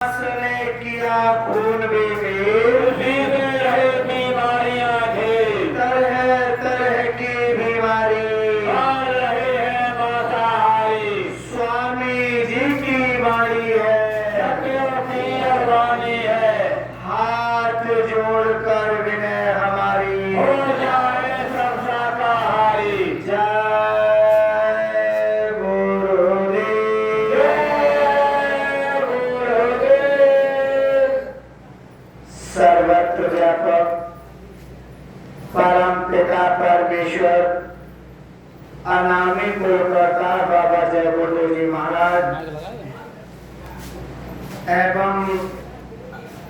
ने किया खून भी मेल रहे बीमारियां घेर तरह तरह की बीमारी आ रहे हैं माताहारी। स्वामी जी की वाणी है, सत्यों की अरवानी है, हाथ जोड़कर विनय हमारी हो जाए सब शाकाहारी। जय गुरुदेव। जय गुरुदेव। सर्वत्र व्यापक परम पिता परमेश्वर अनामी कुलकर्ता बाबा जय गुरुदेव जी महाराज एवं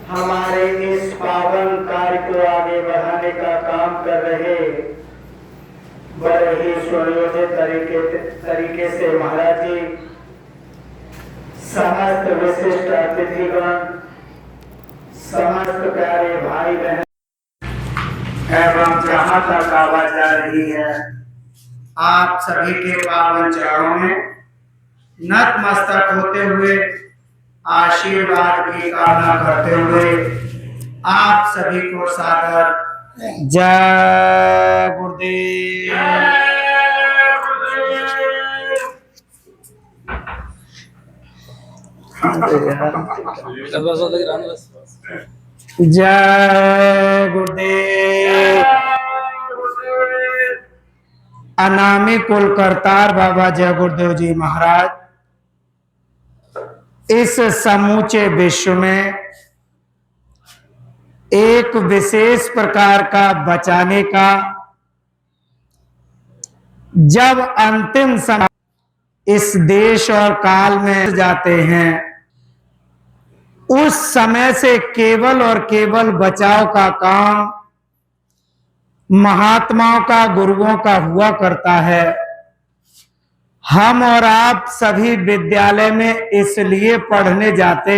हमारे इस पावन कार्य को आगे बढ़ाने का काम कर रहे बड़े ही सुनियोजित तरीके से महाराज जी, समस्त विशिष्ट अतिथिगण, समस्त प्यारे भाई बहन एवं जहां तक आवाज जा रही है, आप सभी के पावन चरणों में नतमस्तक होते हुए आशीर्वाद की कामना करते हुए आप सभी को सादर जय गुरुदेव। जय गुरुदेव। अनामी कुल करतार बाबा जय गुरुदेव जी महाराज इस समूचे विश्व में एक विशेष प्रकार का बचाने का जब अंतिम समय इस देश और काल में जाते हैं, उस समय से केवल और केवल बचाव का काम महात्माओं का, गुरुओं का हुआ करता है। हम और आप सभी विद्यालय में इसलिए पढ़ने जाते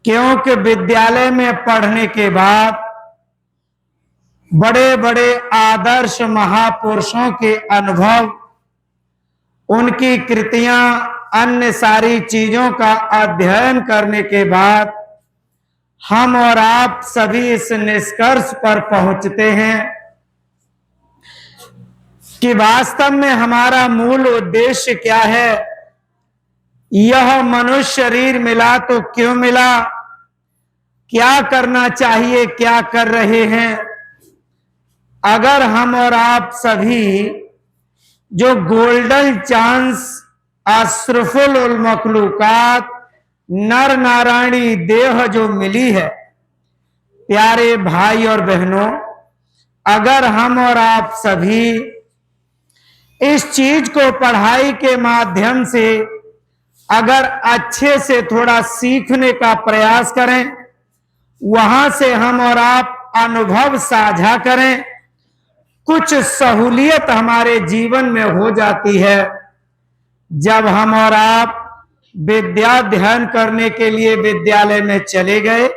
क्योंकि विद्यालय में पढ़ने के बाद बड़े बड़े आदर्श महापुरुषों के अनुभव, उनकी कृतियां, अन्य सारी चीजों का अध्ययन करने के बाद हम और आप सभी इस निष्कर्ष पर पहुंचते हैं कि वास्तव में हमारा मूल उद्देश्य क्या है। यह मनुष्य शरीर मिला तो क्यों मिला, क्या करना चाहिए, क्या कर रहे हैं। अगर हम और आप सभी जो गोल्डन चांस अशरफुल उल मखलूकात नर नारायणी देह जो मिली है, प्यारे भाई और बहनों, अगर हम और आप सभी इस चीज को पढ़ाई के माध्यम से अगर अच्छे से थोड़ा सीखने का प्रयास करें, वहां से हम और आप अनुभव साझा करें, कुछ सहूलियत हमारे जीवन में हो जाती है। जब हम और आप विद्या अध्ययन करने के लिए विद्यालय में चले गए,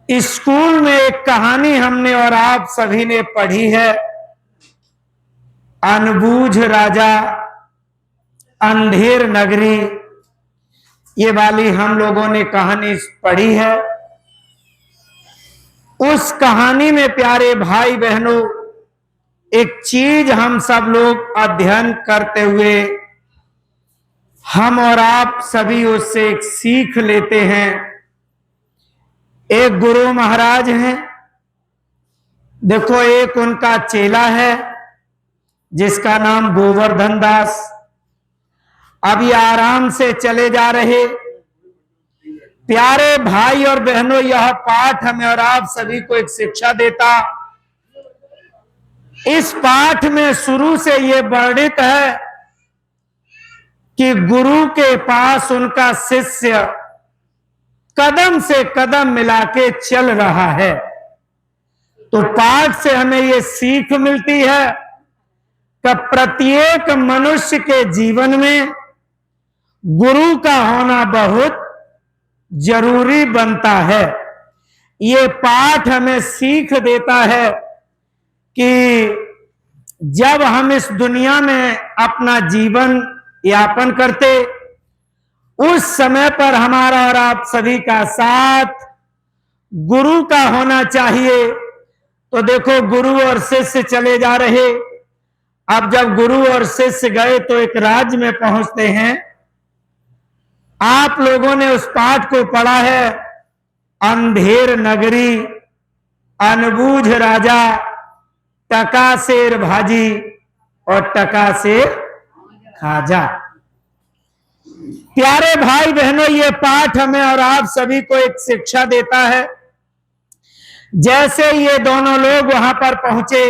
स्कूल में एक कहानी हमने और आप सभी ने पढ़ी है, अनबूझ राजा अंधेर नगरी, ये वाली हम लोगों ने कहानी पढ़ी है। उस कहानी में प्यारे भाई बहनों, एक चीज हम सब लोग अध्ययन करते हुए हम और आप सभी उससे एक सीख लेते हैं। एक गुरु महाराज हैं, देखो एक उनका चेला है जिसका नाम गोवर्धन दास। अभी आराम से चले जा रहे प्यारे भाई और बहनों, यह पाठ हमें और आप सभी को एक शिक्षा देता। इस पाठ में शुरू से यह वर्णित है कि गुरु के पास उनका शिष्य कदम से कदम मिला के चल रहा है। तो पाठ से हमें यह सीख मिलती है कि प्रत्येक मनुष्य के जीवन में गुरु का होना बहुत जरूरी बनता है। ये पाठ हमें सीख देता है कि जब हम इस दुनिया में अपना जीवन यापन करते, उस समय पर हमारा और आप सभी का साथ गुरु का होना चाहिए। तो देखो, गुरु और शिष्य चले जा रहे। अब जब गुरु और शिष्य गए तो एक राज्य में पहुंचते हैं। आप लोगों ने उस पाठ को पढ़ा है, अंधेर नगरी, अनबूझ राजा, टका शेर भाजी और टका शेर खाजा। प्यारे भाई बहनों, ये पाठ हमें और आप सभी को एक शिक्षा देता है। जैसे ये दोनों लोग वहां पर पहुंचे,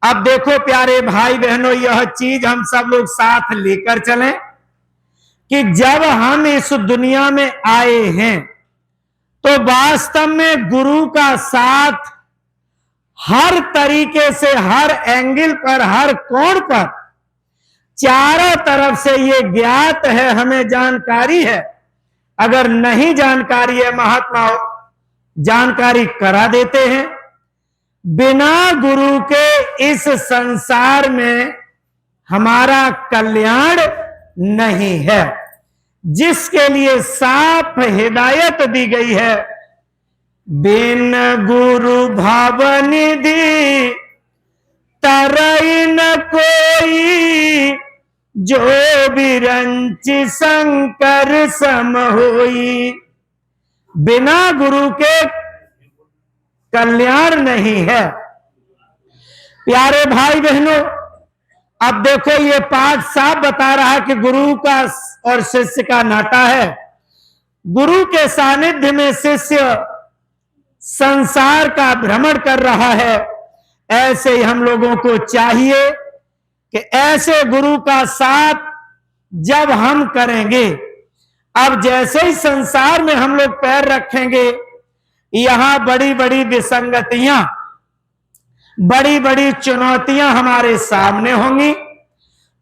अब देखो प्यारे भाई बहनों, यह चीज हम सब लोग साथ लेकर चलें कि जब हम इस दुनिया में आए हैं तो वास्तव में गुरु का साथ हर तरीके से, हर एंगल पर, हर कोण पर, चारों तरफ से ये ज्ञात है, हमें जानकारी है। अगर नहीं जानकारी है, महात्मा जानकारी करा देते हैं। बिना गुरु के इस संसार में हमारा कल्याण नहीं है, जिसके लिए साफ हिदायत दी गई है। बिन गुरु भावनिधि तरई न कोई, जो बिरंच शंकर सम होई। बिना गुरु के कल्याण नहीं है। प्यारे भाई बहनों, अब देखो ये पाठ साफ बता रहा है कि गुरु का और शिष्य का नाता है। गुरु के सानिध्य में शिष्य संसार का भ्रमण कर रहा है। ऐसे ही हम लोगों को चाहिए कि ऐसे गुरु का साथ जब हम करेंगे, अब जैसे ही संसार में हम लोग पैर रखेंगे, यहां बड़ी बड़ी विसंगतियां, बड़ी बड़ी चुनौतियां हमारे सामने होंगी।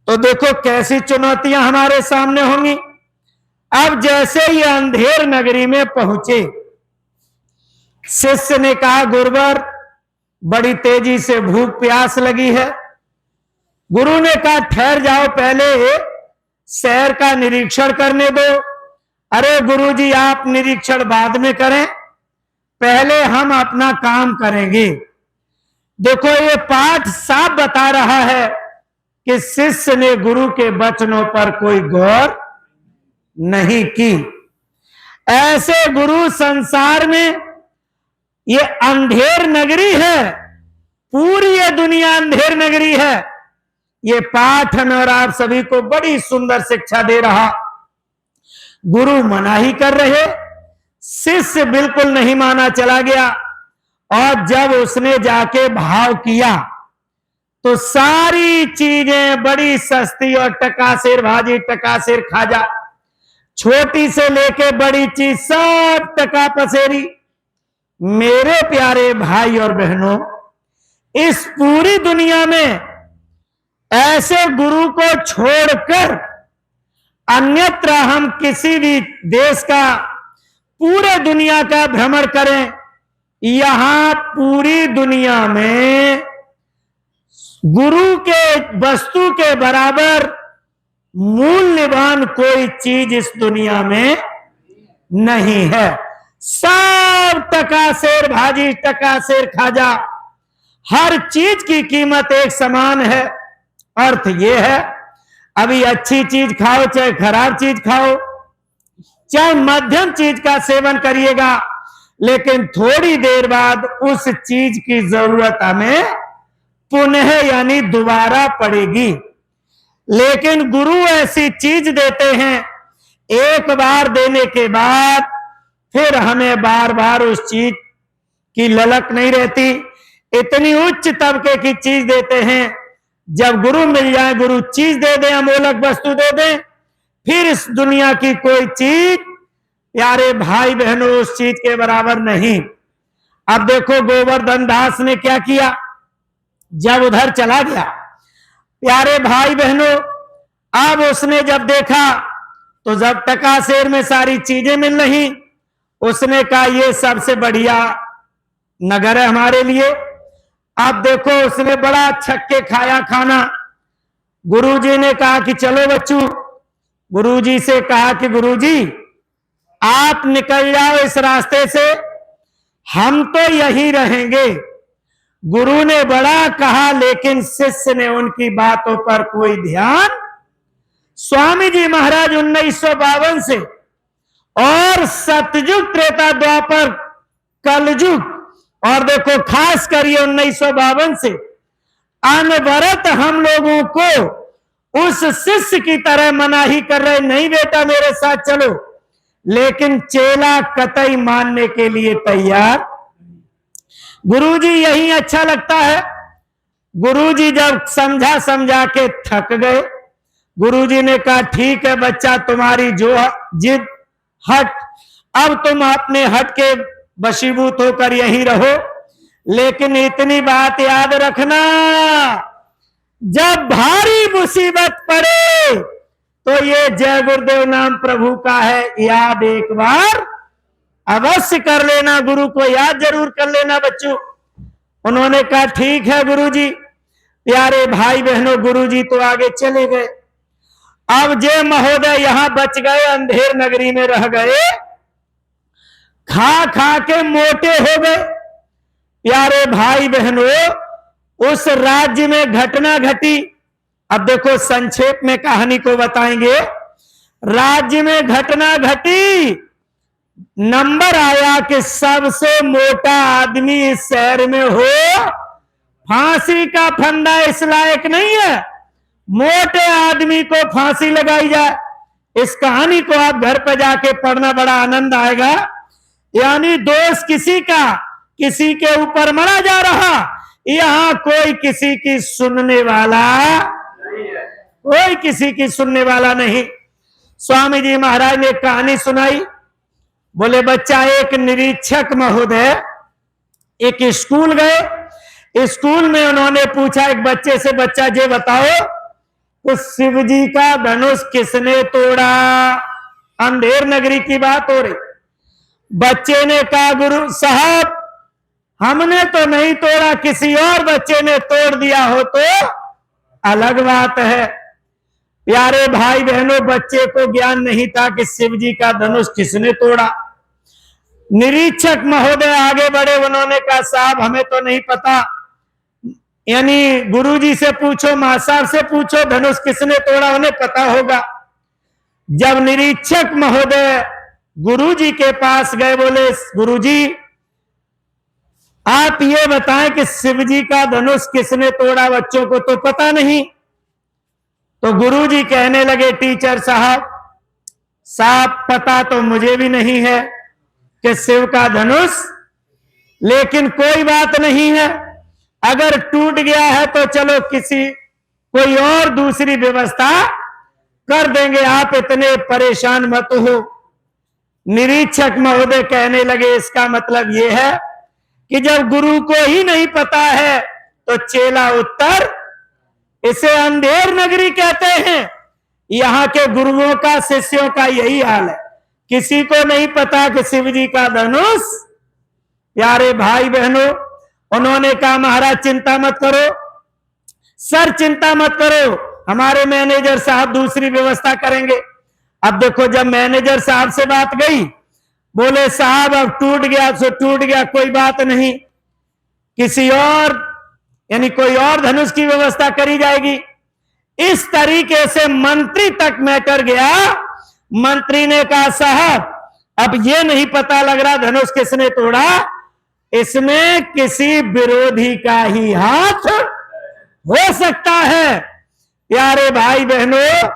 तो देखो कैसी चुनौतियां हमारे सामने होंगी। अब जैसे ये अंधेर नगरी में पहुंचे, शिष्य ने कहा, गुरुवर बड़ी तेजी से भूख प्यास लगी है। गुरु ने कहा, ठहर जाओ, पहले शहर का निरीक्षण करने दो। अरे गुरुजी, आप निरीक्षण बाद में करें, पहले हम अपना काम करेंगे। देखो ये पाठ साफ बता रहा है कि शिष्य ने गुरु के वचनों पर कोई गौर नहीं की। ऐसे गुरु संसार में, ये अंधेर नगरी है, पूरी ये दुनिया अंधेर नगरी है। ये पाठ हमें और आप सभी को बड़ी सुंदर शिक्षा दे रहा। गुरु मना ही कर रहे, शिष्य बिल्कुल नहीं माना, चला गया। और जब उसने जाके भाव किया तो सारी चीजें बड़ी सस्ती और टका शेर भाजी, टका शेर खाजा, छोटी से लेके बड़ी चीज सब टका पसेरी। मेरे प्यारे भाई और बहनों, इस पूरी दुनिया में ऐसे गुरु को छोड़कर अन्यत्र हम किसी भी देश का, पूरे दुनिया का भ्रमण करें, यहां पूरी दुनिया में गुरु के वस्तु के बराबर मूल्यवान कोई चीज इस दुनिया में नहीं है। सब टका शेर भाजी, टका शेर खाजा, हर चीज की कीमत एक समान है। अर्थ यह है, अभी अच्छी चीज खाओ चाहे खराब चीज खाओ, चाहे मध्यम चीज का सेवन करिएगा, लेकिन थोड़ी देर बाद उस चीज की जरूरत हमें पुनः यानी दोबारा पड़ेगी। लेकिन गुरु ऐसी चीज देते हैं, एक बार देने के बाद फिर हमें बार बार उस चीज की ललक नहीं रहती। इतनी उच्च तबके की चीज देते हैं, जब गुरु मिल जाए, गुरु चीज दे दे, अमोलक वस्तु दे दे, फिर इस दुनिया की कोई चीज प्यारे भाई बहनों उस चीज के बराबर नहीं। अब देखो गोवर्धन दास ने क्या किया, जब उधर चला गया, प्यारे भाई बहनों, अब उसने जब देखा तो जब टका शेर में सारी चीजें मिल रही, उसने कहा ये सबसे बढ़िया नगर है हमारे लिए। अब देखो उसने बड़ा छक्के खाया खाना। गुरुजी ने कहा कि चलो बच्चों, गुरुजी से कहा कि गुरुजी आप निकल जाओ इस रास्ते से, हम तो यही रहेंगे। गुरु ने बड़ा कहा, लेकिन शिष्य ने उनकी बातों पर कोई ध्यान। स्वामी जी महाराज 1952 से और सतयुग, त्रेता, द्वापर, कलयुग और देखो खास कर ये 1952 से अनवरत हम लोगों को उस शिष्य की तरह मनाही कर रहे, नहीं बेटा मेरे साथ चलो, लेकिन चेला कतई मानने के लिए तैयार। गुरुजी यही अच्छा लगता है। गुरुजी जब समझा समझा के थक गए, गुरुजी ने कहा ठीक है बच्चा, तुम्हारी जो जिद हट, अब तुम अपने हट के वशीभूत होकर यहीं रहो, लेकिन इतनी बात याद रखना, जब भारी मुसीबत पड़े तो ये जय गुरुदेव नाम प्रभु का है, याद एक बार अवश्य कर लेना, गुरु को याद जरूर कर लेना बच्चों। उन्होंने कहा ठीक है गुरुजी। प्यारे भाई बहनों, गुरुजी तो आगे चले गए। अब जय महोदय यहां बच गए, अंधेर नगरी में रह गए, खा खा के मोटे हो गए। प्यारे भाई बहनों, उस राज्य में घटना घटी। अब देखो संक्षेप में कहानी को बताएंगे। राज्य में घटना घटी, नंबर आया कि सबसे मोटा आदमी इस शहर में हो, फांसी का फंदा इस लायक नहीं है, मोटे आदमी को फांसी लगाई जाए। इस कहानी को आप घर पर जाके पढ़ना, बड़ा आनंद आएगा। यानी दोष किसी का, किसी के ऊपर मरा जा रहा, यहां कोई किसी की सुनने वाला, कोई किसी की सुनने वाला नहीं। स्वामी जी महाराज ने कहानी सुनाई। बोले बच्चा, एक निरीक्षक महोदय एक स्कूल गए। स्कूल में उन्होंने पूछा एक बच्चे से, बच्चा ये बताओ तो शिव जी का धनुष किसने तोड़ा? अंधेर नगरी की बात हो रही। बच्चे ने कहा गुरु साहब हमने तो नहीं तोड़ा, किसी और बच्चे ने तोड़ दिया हो तो अलग बात है। प्यारे भाई बहनों, बच्चे को ज्ञान नहीं था कि शिव जी का धनुष किसने तोड़ा। निरीक्षक महोदय आगे बढ़े, उन्होंने कहा साहब हमें तो नहीं पता, यानी गुरुजी से पूछो, महासाब से पूछो, धनुष किसने तोड़ा, उन्हें पता होगा। जब निरीक्षक महोदय गुरुजी के पास गए, बोले गुरुजी आप ये बताएं कि शिव जी का धनुष किसने तोड़ा, बच्चों को तो पता नहीं। तो गुरुजी कहने लगे टीचर साहब पता तो मुझे भी नहीं है कि शिव का धनुष, लेकिन कोई बात नहीं है, अगर टूट गया है तो चलो कोई और दूसरी व्यवस्था कर देंगे, आप इतने परेशान मत हो। निरीक्षक महोदय कहने लगे इसका मतलब यह है कि जब गुरु को ही नहीं पता है तो चेला उत्तर, इसे अंधेर नगरी कहते हैं। यहां के गुरुओं का, शिष्यों का यही हाल है, किसी को नहीं पता कि शिव जी का धनुष। प्यारे भाई बहनों, उन्होंने कहा महाराज चिंता मत करो, सर चिंता मत करो, हमारे मैनेजर साहब दूसरी व्यवस्था करेंगे। अब देखो जब मैनेजर साहब से बात गई, बोले साहब अब टूट गया सो टूट गया, कोई बात नहीं, किसी और यानी कोई और धनुष की व्यवस्था करी जाएगी। इस तरीके से मंत्री तक मैटर गया। मंत्री ने कहा साहब अब ये नहीं पता लग रहा धनुष किसने तोड़ा, इसमें किसी विरोधी का ही हाथ हो सकता है। प्यारे भाई बहनों,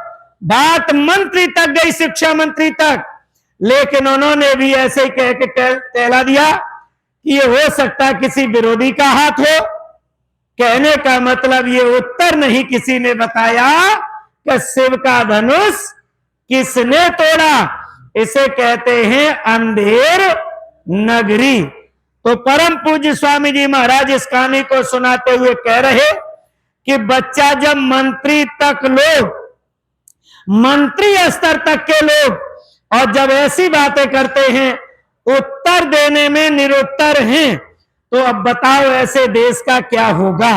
बात मंत्री तक गई, शिक्षा मंत्री तक, लेकिन उन्होंने भी ऐसे ही कह के कहला दिया कि ये हो सकता है किसी विरोधी का हाथ हो। कहने का मतलब ये उत्तर नहीं किसी ने बताया कि शिव का धनुष किसने तोड़ा, इसे कहते हैं अंधेर नगरी। तो परम पूज्य स्वामी जी महाराज इस कहानी को सुनाते हुए कह रहे कि बच्चा जब मंत्री तक लोग, मंत्री स्तर तक के लोग, और जब ऐसी बातें करते हैं, उत्तर देने में निरुत्तर हैं, तो अब बताओ ऐसे देश का क्या होगा।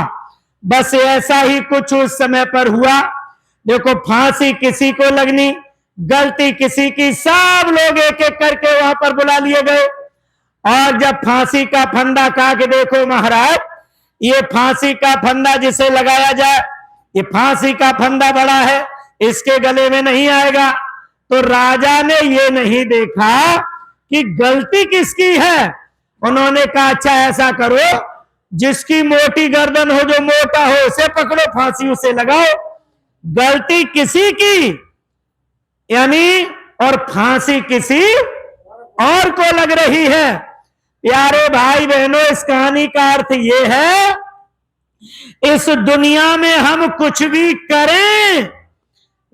बस ऐसा ही कुछ उस समय पर हुआ। देखो फांसी किसी को लगनी, गलती किसी की, सब लोग एक एक करके वहां पर बुला लिए गए। और जब फांसी का फंदा कहा कि देखो महाराज, ये फांसी का फंदा जिसे लगाया जाए, ये फांसी का फंदा बड़ा है, इसके गले में नहीं आएगा। तो राजा ने ये नहीं देखा कि गलती किसकी है। उन्होंने कहा अच्छा ऐसा करो, जिसकी मोटी गर्दन हो, जो मोटा हो, उसे पकड़ो, फांसी उसे लगाओ। गलती किसी की यानी और फांसी किसी और को लग रही है। प्यारे भाई बहनों, इस कहानी का अर्थ यह है, इस दुनिया में हम कुछ भी करें,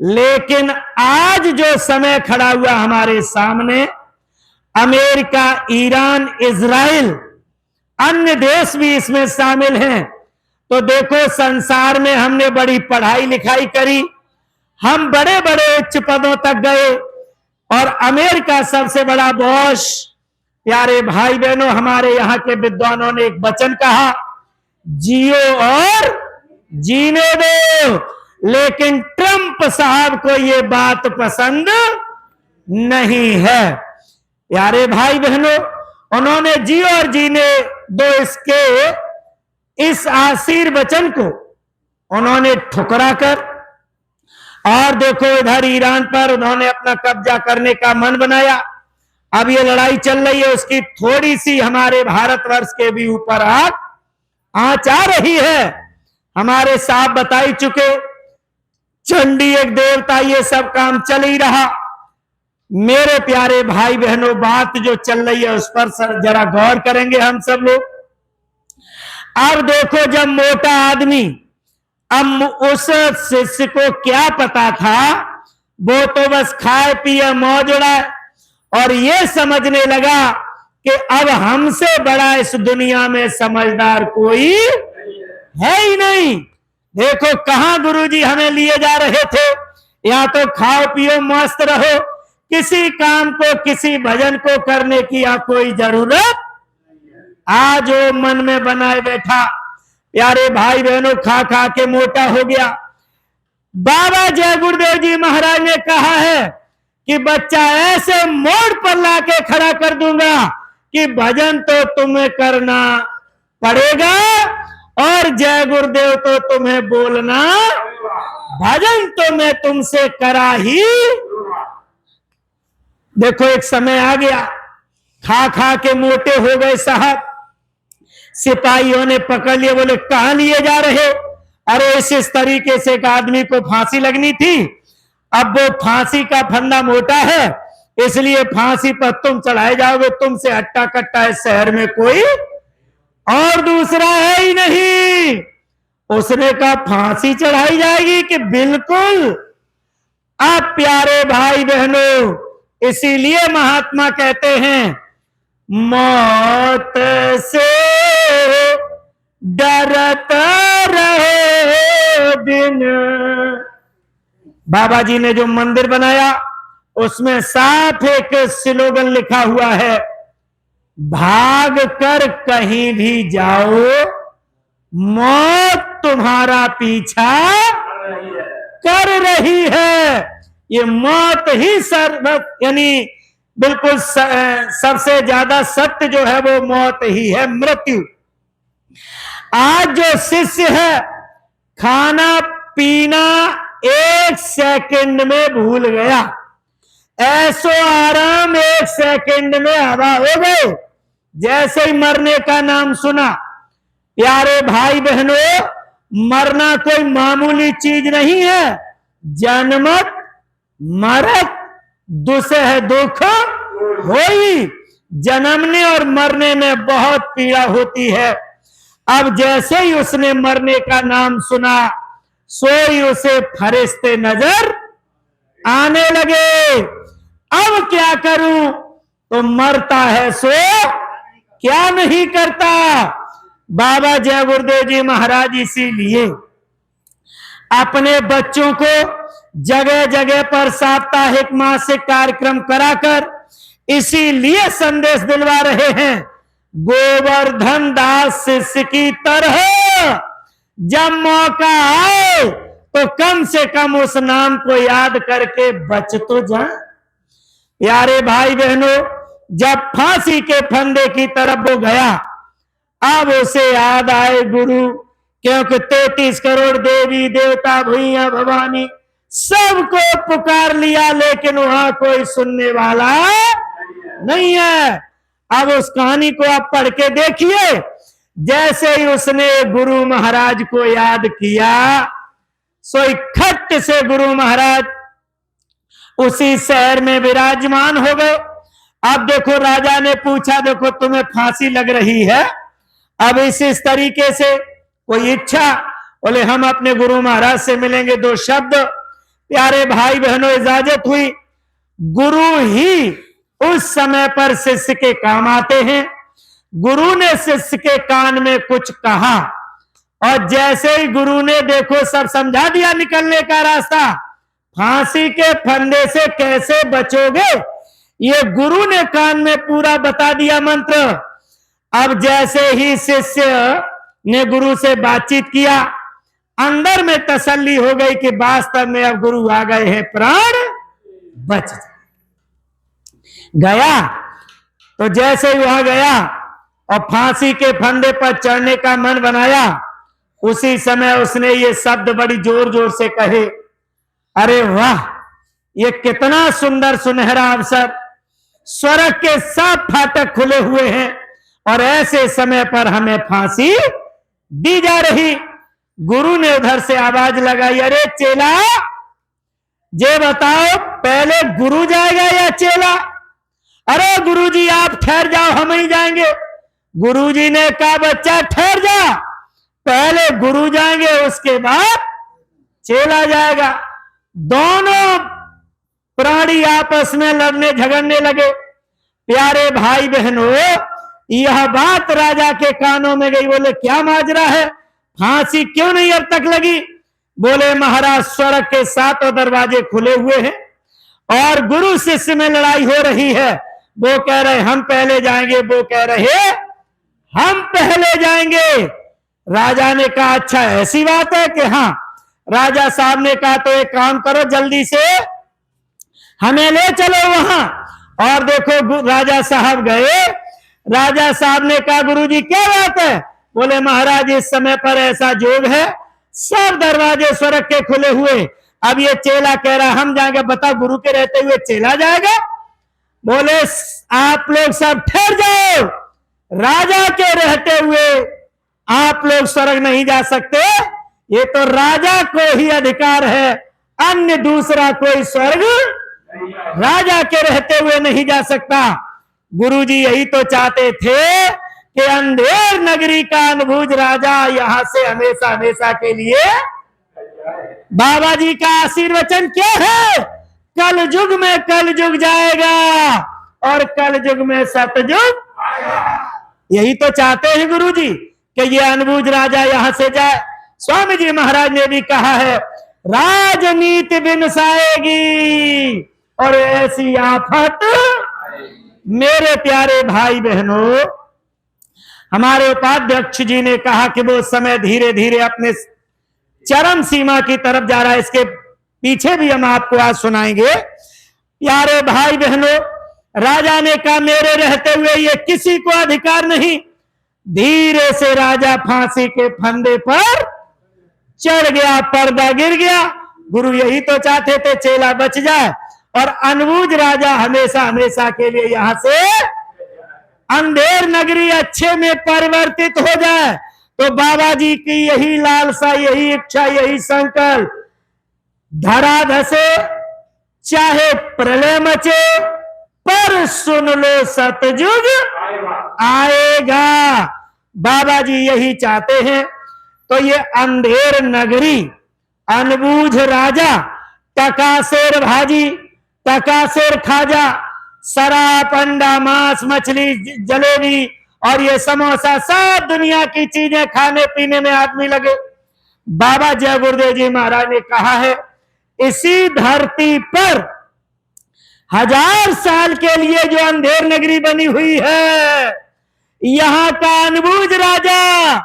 लेकिन आज जो समय खड़ा हुआ हमारे सामने, अमेरिका, ईरान, इजराइल, अन्य देश भी इसमें शामिल हैं। तो देखो, संसार में हमने बड़ी पढ़ाई लिखाई करी, हम बड़े बड़े उच्च पदों तक गए, और अमेरिका सबसे बड़ा बॉस। प्यारे भाई बहनों, हमारे यहाँ के विद्वानों ने एक वचन कहा, जियो और जीने दो। लेकिन ट्रंप साहब को ये बात पसंद नहीं है। प्यारे भाई बहनों, उन्होंने जियो और जीने दो इसके इस आशीर्वचन को उन्होंने ठुकरा कर, और देखो इधर ईरान पर उन्होंने अपना कब्जा करने का मन बनाया। अब ये लड़ाई चल रही है, उसकी थोड़ी सी हमारे भारतवर्ष के भी ऊपर आंच आ रही है। हमारे साहब बता ही चुके, चंडी एक देवता, ये सब काम चल ही रहा। मेरे प्यारे भाई बहनों, बात जो चल रही है उस पर जरा गौर करेंगे हम सब लोग। अब देखो, जब मोटा आदमी, अब उस शिष्य को क्या पता था, वो तो बस खाए पिए मौज उड़ाए, और ये समझने लगा कि अब हमसे बड़ा इस दुनिया में समझदार कोई है ही नहीं। देखो कहां गुरुजी हमें लिए जा रहे थे, या तो खाओ पियो मस्त रहो, किसी काम को, किसी भजन को करने की या कोई जरूरत। आज वो मन में बनाए बैठा, प्यारे भाई बहनों, खा खा के मोटा हो गया। बाबा जय गुरुदेव जी महाराज ने कहा है कि बच्चा ऐसे मोड़ पर लाके खड़ा कर दूंगा कि भजन तो तुम्हें करना पड़ेगा, और जय गुरुदेव तो तुम्हें बोलना, भजन तो मैं तुमसे करा ही। देखो एक समय आ गया, खा खा के मोटे हो गए साहब। सिपाहियों ने पकड़ लिए, बोले कहां लिए जा रहे? अरे इस तरीके से एक आदमी को फांसी लगनी थी, अब वो फांसी का फंदा मोटा है, इसलिए फांसी पर तुम चढ़ाए जाओगे, तुमसे हट्टा कट्टा इस शहर में कोई और दूसरा है ही नहीं। उसने कहा फांसी चढ़ाई जाएगी कि बिल्कुल। अब प्यारे भाई बहनों, इसीलिए महात्मा कहते हैं, मौत से डरता रहे दिन। बाबा जी ने जो मंदिर बनाया उसमें साफ एक स्लोगन लिखा हुआ है, भाग कर कहीं भी जाओ, मौत तुम्हारा पीछा कर रही है। ये मौत ही यानी बिल्कुल सबसे ज्यादा सत्य जो है वो मौत ही है, मृत्यु। आज जो शिष्य है, खाना पीना 1 सेकंड में भूल गया, ऐसो आराम 1 सेकंड में हवा हो गए, जैसे ही मरने का नाम सुना। प्यारे भाई बहनों, मरना कोई मामूली चीज नहीं है, जन्मत मरत दुसह दुख होई। जन्मने और मरने में बहुत पीड़ा होती है। अब जैसे ही उसने मरने का नाम सुना, सोई उसे फरिश्ते नजर आने लगे। अब क्या करूं? तो मरता है सो क्या नहीं करता। बाबा जय गुरुदेव जी महाराज इसीलिए अपने बच्चों को जगह जगह पर साप्ताहिक मासिक कार्यक्रम कराकर इसीलिए संदेश दिलवा रहे हैं, गोवर्धन दास शिष्य की तरह जब मौका आए तो कम से कम उस नाम को याद करके बच तो जा। प्यारे भाई बहनों, जब फांसी के फंदे की तरफ वो गया, अब उसे याद आए गुरु, क्योंकि 33 करोड़ देवी देवता भैया भवानी सबको पुकार लिया, लेकिन वहां कोई सुनने वाला नहीं है। अब उस कहानी को आप पढ़ के देखिए। जैसे ही उसने गुरु महाराज को याद किया, सो खट से गुरु महाराज उसी शहर में विराजमान हो गए। अब देखो, राजा ने पूछा, देखो तुम्हें फांसी लग रही है, अब इस तरीके से कोई इच्छा? बोले हम अपने गुरु महाराज से मिलेंगे। 2 शब्द। प्यारे भाई बहनों, इजाजत हुई। गुरु ही उस समय पर शिष्य के काम आते हैं। गुरु ने शिष्य के कान में कुछ कहा, और जैसे ही गुरु ने देखो सब समझा दिया निकलने का रास्ता। फांसी के फंदे से कैसे बचोगे, ये गुरु ने कान में पूरा बता दिया मंत्र। अब जैसे ही शिष्य ने गुरु से बातचीत किया, अंदर में तसल्ली हो गई कि वास्तव में अब गुरु आ गए हैं, प्राण बच गया। तो जैसे ही वहां गया और फांसी के फंदे पर चढ़ने का मन बनाया, उसी समय उसने ये शब्द बड़ी जोर जोर से कहे, अरे वाह, ये कितना सुंदर सुनहरा अवसर, स्वर्ग के 7 फाटक खुले हुए हैं और ऐसे समय पर हमें फांसी दी जा रही। गुरु ने उधर से आवाज लगाई, अरे चेला, ये बताओ पहले गुरु जाएगा या चेला? अरे गुरुजी आप ठहर जाओ, हम ही जाएंगे। गुरुजी ने कहा, बच्चा ठहर जा, पहले गुरु जाएंगे, उसके बाद चेला जाएगा। दोनों प्राणी आपस में लड़ने झगड़ने लगे। प्यारे भाई बहनों, यह बात राजा के कानों में गई। बोले क्या माजरा है, फांसी क्यों नहीं अब तक लगी? बोले महाराज, स्वर्ग के 7 दरवाजे खुले हुए हैं और गुरु शिष्य में लड़ाई हो रही है। वो कह रहे हम पहले जाएंगे, वो कह रहे हम पहले जाएंगे। राजा ने कहा, अच्छा ऐसी बात है कि हाँ। राजा साहब ने कहा, तो एक काम करो, जल्दी से हमें ले चलो वहां। और देखो राजा साहब गए। राजा साहब ने कहा, गुरुजी क्या बात है? बोले महाराज, इस समय पर ऐसा योग है, सब दरवाजे स्वर्ग के खुले हुए, अब ये चेला कह रहा हम जाएंगे। बता, गुरु के रहते हुए चेला जाएगा? बोले आप लोग सब ठहर जाओ, राजा के रहते हुए आप लोग स्वर्ग नहीं जा सकते, ये तो राजा को ही अधिकार है, अन्य दूसरा कोई स्वर्ग राजा के रहते हुए नहीं जा सकता। गुरुजी यही तो चाहते थे कि अंधेर नगरी का अनबूझ राजा यहां से हमेशा हमेशा के लिए। बाबा जी का आशीर्वचन क्या है? कल युग में कल युग जाएगा और कल युग में सतयुग। यही तो चाहते हैं गुरुजी कि ये अनबूझ राजा यहां से जाए। स्वामी जी महाराज ने भी कहा है, राजनीति बिनसाएगी और ऐसी आफत। मेरे प्यारे भाई बहनों, हमारे उपाध्यक्ष जी ने कहा कि वो समय धीरे धीरे अपने चरम सीमा की तरफ जा रहा है। इसके पीछे भी हम आपको आज सुनाएंगे। प्यारे भाई बहनों, राजा ने कहा मेरे रहते हुए ये किसी को अधिकार नहीं। धीरे से राजा फांसी के फंदे पर चढ़ गया, पर्दा गिर गया। गुरु यही तो चाहते थे चेला बच जाए और अनबूझ राजा हमेशा हमेशा के लिए यहां से अंधेर नगरी अच्छे में परिवर्तित हो जाए। तो बाबा जी की यही लालसा, यही इच्छा, यही संकल्प, धरा धसे चाहे प्रलय मचे, पर सुन लो सतयुग आएगा। बाबा जी यही चाहते हैं। तो ये अंधेर नगरी, अनबूझ राजा, टकासेर भाजी, टकासेर खाजा, शराब, अंडा, मांस, मछली, जलेबी और ये समोसा, सब दुनिया की चीजें खाने पीने में आदमी लगे। बाबा जय गुरुदेव जी महाराज ने कहा है, इसी धरती पर 1000 साल के लिए जो अंधेर नगरी बनी हुई है, यहां का अनबूझ राजा,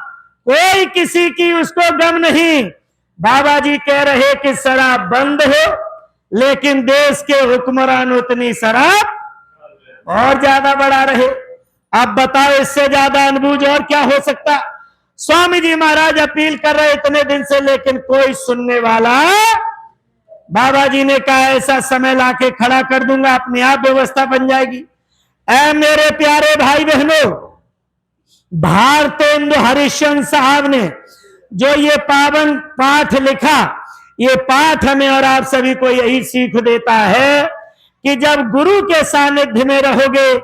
कोई किसी की उसको गम नहीं। बाबा जी कह रहे कि शराब बंद हो, लेकिन देश के हुक्मरान उतनी शराब और ज्यादा बढ़ा रहे। अब बताओ इससे ज्यादा अनबूझ और क्या हो सकता। स्वामी जी महाराज अपील कर रहे इतने दिन से, लेकिन कोई सुनने वाला। बाबा जी ने कहा ऐसा समय लाके खड़ा कर दूंगा, अपने आप व्यवस्था बन जाएगी। ऐ मेरे प्यारे भाई बहनों, भारतेंदु हरिश्चंद्र साहब ने जो ये पावन पाठ लिखा, ये पाठ हमें और आप सभी को यही सीख देता है कि जब गुरु के सानिध्य में रहोगे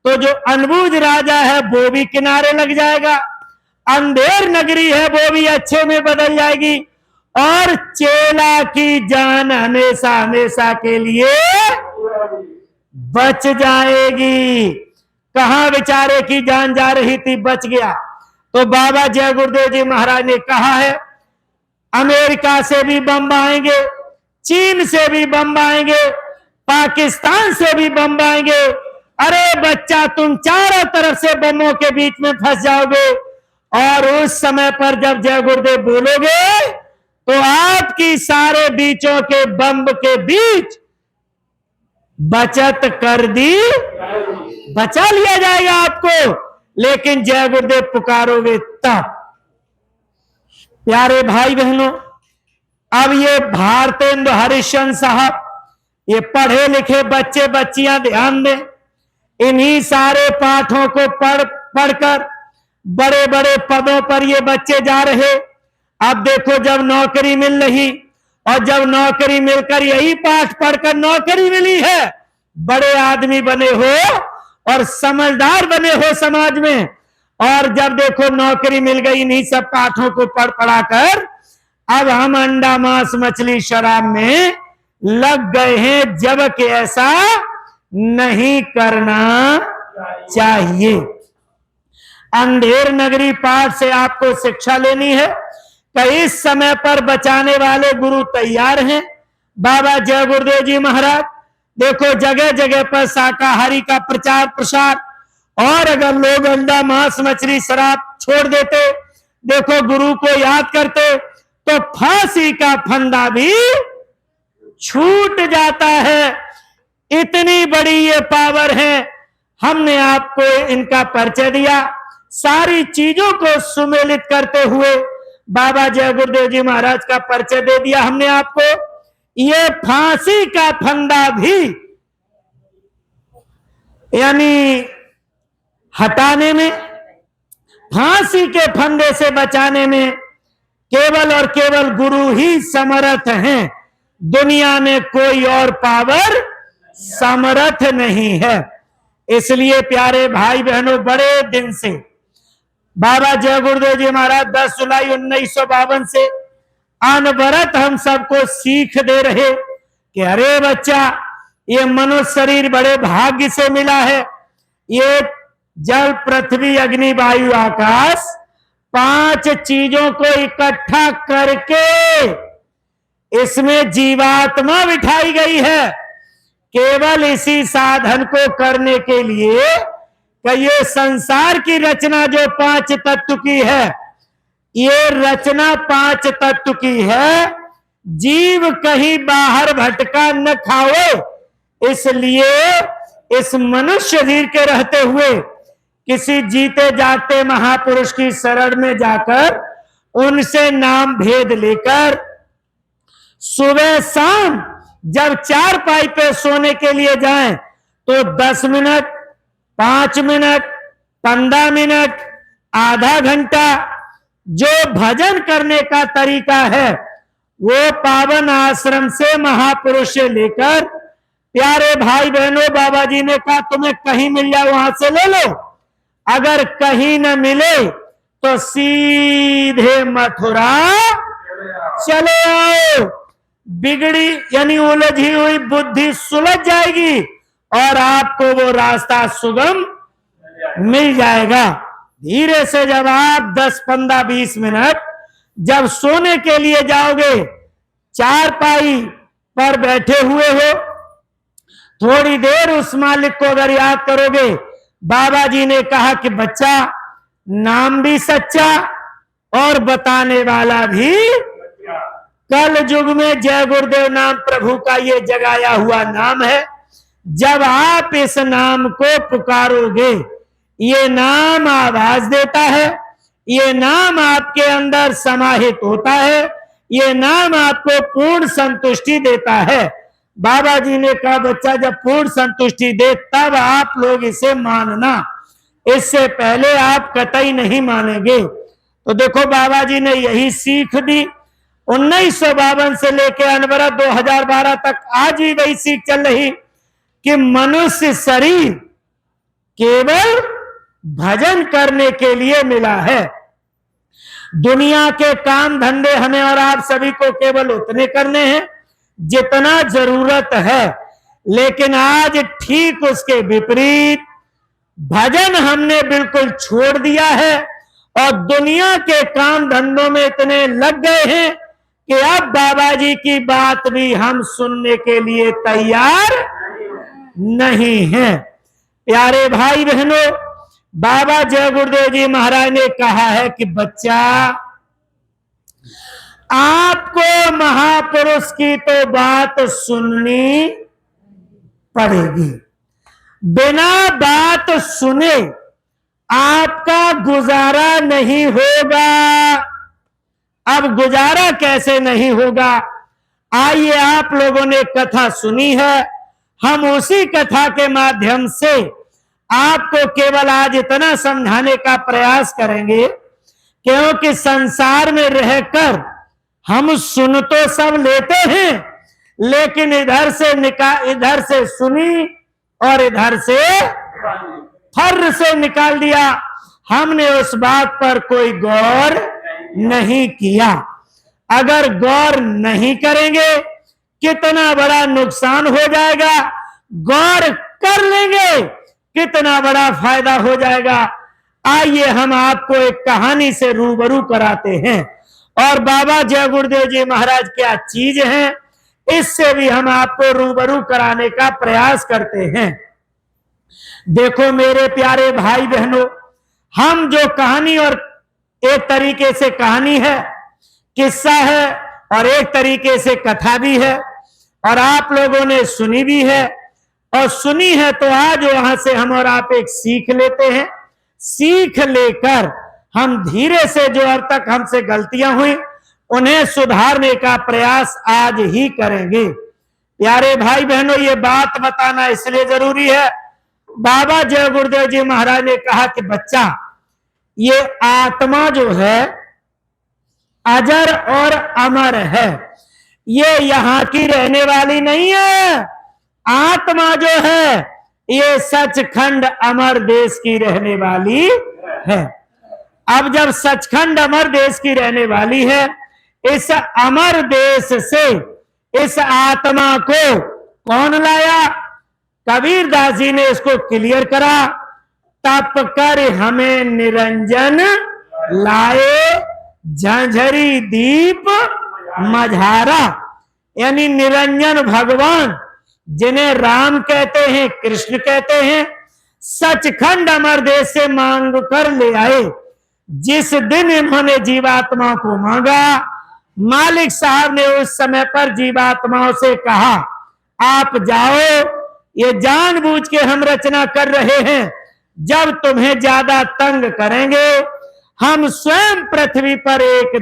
तो जो अनबूझ राजा है वो भी किनारे लग जाएगा, अंधेर नगरी है वो भी अच्छे में बदल जाएगी, और चेला की जान हमेशा हमेशा के लिए बच जाएगी। कहां बेचारे की जान जा रही थी, बच गया। तो बाबा जय गुरुदेव जी महाराज ने कहा है अमेरिका से भी बम आएंगे, चीन से भी बम आएंगे, पाकिस्तान से भी बम आएंगे। अरे बच्चा, तुम चारों तरफ से बमों के बीच में फंस जाओगे, और उस समय पर जब जय गुरुदेव बोलोगे तो आपकी सारे बीचों के बम के बीच बचत कर दी, बचा लिया जाएगा आपको। लेकिन जय गुरुदेव पुकारोगे तब। प्यारे भाई बहनों, अब ये भारतेंदु हरिश्चंद्र साहब, ये पढ़े लिखे बच्चे बच्चियां ध्यान दें, इन्हीं सारे पाठों को पढ़कर बड़े बड़े पदों पर ये बच्चे जा रहे। अब देखो, जब नौकरी मिल रही, और जब नौकरी मिलकर यही पाठ पढ़कर नौकरी मिली है, बड़े आदमी बने हो और समझदार बने हो समाज में, और जब देखो नौकरी मिल गई इन्हीं सब पाठों को पढ़ पढ़ाकर, अब हम अंडा मांस मछली शराब में लग गए हैं, जबकि ऐसा नहीं करना चाहिए। अंधेर नगरी पाठ से आपको शिक्षा लेनी है कि इस समय पर बचाने वाले गुरु तैयार हैं। बाबा जय गुरुदेव जी महाराज देखो जगह जगह पर शाकाहारी का प्रचार प्रसार, और अगर लोग अंडा मांस मछली शराब छोड़ देते, देखो गुरु को याद करते, तो फांसी का फंदा भी छूट जाता है। इतनी बड़ी ये पावर है। हमने आपको इनका परिचय दिया, सारी चीजों को सुमेलित करते हुए बाबा जय गुरुदेव जी महाराज का परिचय दे दिया हमने आपको। ये फांसी का फंदा भी यानी हटाने में, फांसी के फंदे से बचाने में केवल और केवल गुरु ही समर्थ हैं। दुनिया में कोई और पावर समर्थ नहीं है। इसलिए प्यारे भाई बहनों, बड़े दिन से बाबा जय गुरुदेव जी महाराज 10 जुलाई 1952 से अनवरत हम सबको सीख दे रहे कि अरे बच्चा, ये मनुष्य शरीर बड़े भाग्य से मिला है। ये जल पृथ्वी अग्नि वायु आकाश 5 चीजों को इकट्ठा करके इसमें जीवात्मा बिठाई गई है। केवल इसी साधन को करने के लिए कि ये संसार की रचना जो 5 तत्व की है, ये रचना 5 तत्व की है। जीव कहीं बाहर भटका न खाओ, इसलिए इस मनुष्य शरीर के रहते हुए किसी जीते जाते महापुरुष की शरण में जाकर उनसे नाम भेद लेकर सुबह शाम जब चारपाई पे सोने के लिए जाएं तो 10 मिनट, 5 मिनट, 15 मिनट, आधा घंटा जो भजन करने का तरीका है, वो पावन आश्रम से महापुरुष से लेकर, प्यारे भाई बहनों, बाबा जी ने कहा तुम्हें कहीं मिल जाए वहां से ले लो, अगर कहीं न मिले तो सीधे मथुरा चले आओ। बिगड़ी यानी उलझी हुई बुद्धि सुलझ जाएगी और आपको वो रास्ता सुगम मिल जाएगा। धीरे से जब आप 10, 15, 20 मिनट जब सोने के लिए जाओगे, चारपाई पर बैठे हुए हो, थोड़ी देर उस मालिक को अगर याद करोगे, बाबा जी ने कहा कि बच्चा, नाम भी सच्चा और बताने वाला भी कल युग में जय गुरुदेव नाम प्रभु का ये जगाया हुआ नाम है। जब आप इस नाम को पुकारोगे, ये नाम आवाज देता है, ये नाम आपके अंदर समाहित होता है, ये नाम आपको पूर्ण संतुष्टि देता है। बाबा जी ने कहा बच्चा जब पूर्ण संतुष्टि दे तब आप लोग इसे मानना, इससे पहले आप कतई नहीं मानेंगे। तो देखो बाबा जी ने यही सीख दी 1952 से लेकर अनवरत 2012 तक आज भी वही सीख चल रही कि मनुष्य शरीर केवल भजन करने के लिए मिला है। दुनिया के काम धंधे हमें और आप सभी को केवल उतने करने हैं जितना जरूरत है, लेकिन आज ठीक उसके विपरीत भजन हमने बिल्कुल छोड़ दिया है और दुनिया के काम धंधों में इतने लग गए हैं कि अब बाबा जी की बात भी हम सुनने के लिए तैयार नहीं हैं। प्यारे भाई बहनों, बाबा जय गुरुदेव जी महाराज ने कहा है कि बच्चा आपको महापुरुष की तो बात सुननी पड़ेगी। बिना बात सुने आपका गुजारा नहीं होगा। अब गुजारा कैसे नहीं होगा? आइए, आप लोगों ने कथा सुनी है, हम उसी कथा के माध्यम से आपको केवल आज इतना समझाने का प्रयास करेंगे, क्योंकि संसार में रहकर हम सुन तो सब लेते हैं, लेकिन इधर से सुनी और इधर से फर से निकाल दिया। हमने उस बात पर कोई गौर नहीं किया। अगर गौर नहीं करेंगे कितना बड़ा नुकसान हो जाएगा, गौर कर लेंगे कितना बड़ा फायदा हो जाएगा। आइए हम आपको एक कहानी से रूबरू कराते हैं और बाबा जय गुरुदेव जी महाराज क्या चीज है इससे भी हम आपको रूबरू कराने का प्रयास करते हैं। देखो मेरे प्यारे भाई बहनों, हम जो कहानी, और एक तरीके से कहानी है, किस्सा है, और एक तरीके से कथा भी है, और आप लोगों ने सुनी भी है, और सुनी है तो आज वहां से हम और आप एक सीख लेते हैं। सीख लेकर हम धीरे से जो अब तक हमसे गलतियां हुई उन्हें सुधारने का प्रयास आज ही करेंगे। प्यारे भाई बहनों, ये बात बताना इसलिए जरूरी है, बाबा जय गुरुदेव जी महाराज ने कहा कि बच्चा ये आत्मा जो है अजर और अमर है, ये यहाँ की रहने वाली नहीं है। आत्मा जो है ये सचखंड अमर देश की रहने वाली है। अब जब सचखंड अमर देश की रहने वाली है, इस अमर देश से इस आत्मा को कौन लाया? कबीरदास जी ने इसको क्लियर करा, तप कर हमें निरंजन लाए झंझरी दीप मझारा। यानी निरंजन भगवान जिन्हें राम कहते हैं, कृष्ण कहते हैं, सचखंड अमर देश से मांग कर ले आए। जिस दिन इन्होंने जीवात्मा को मांगा, मालिक साहब ने उस समय पर जीवात्माओं से कहा आप जाओ, ये जानबूझ के हम रचना कर रहे हैं, जब तुम्हें ज्यादा तंग करेंगे हम स्वयं पृथ्वी पर एक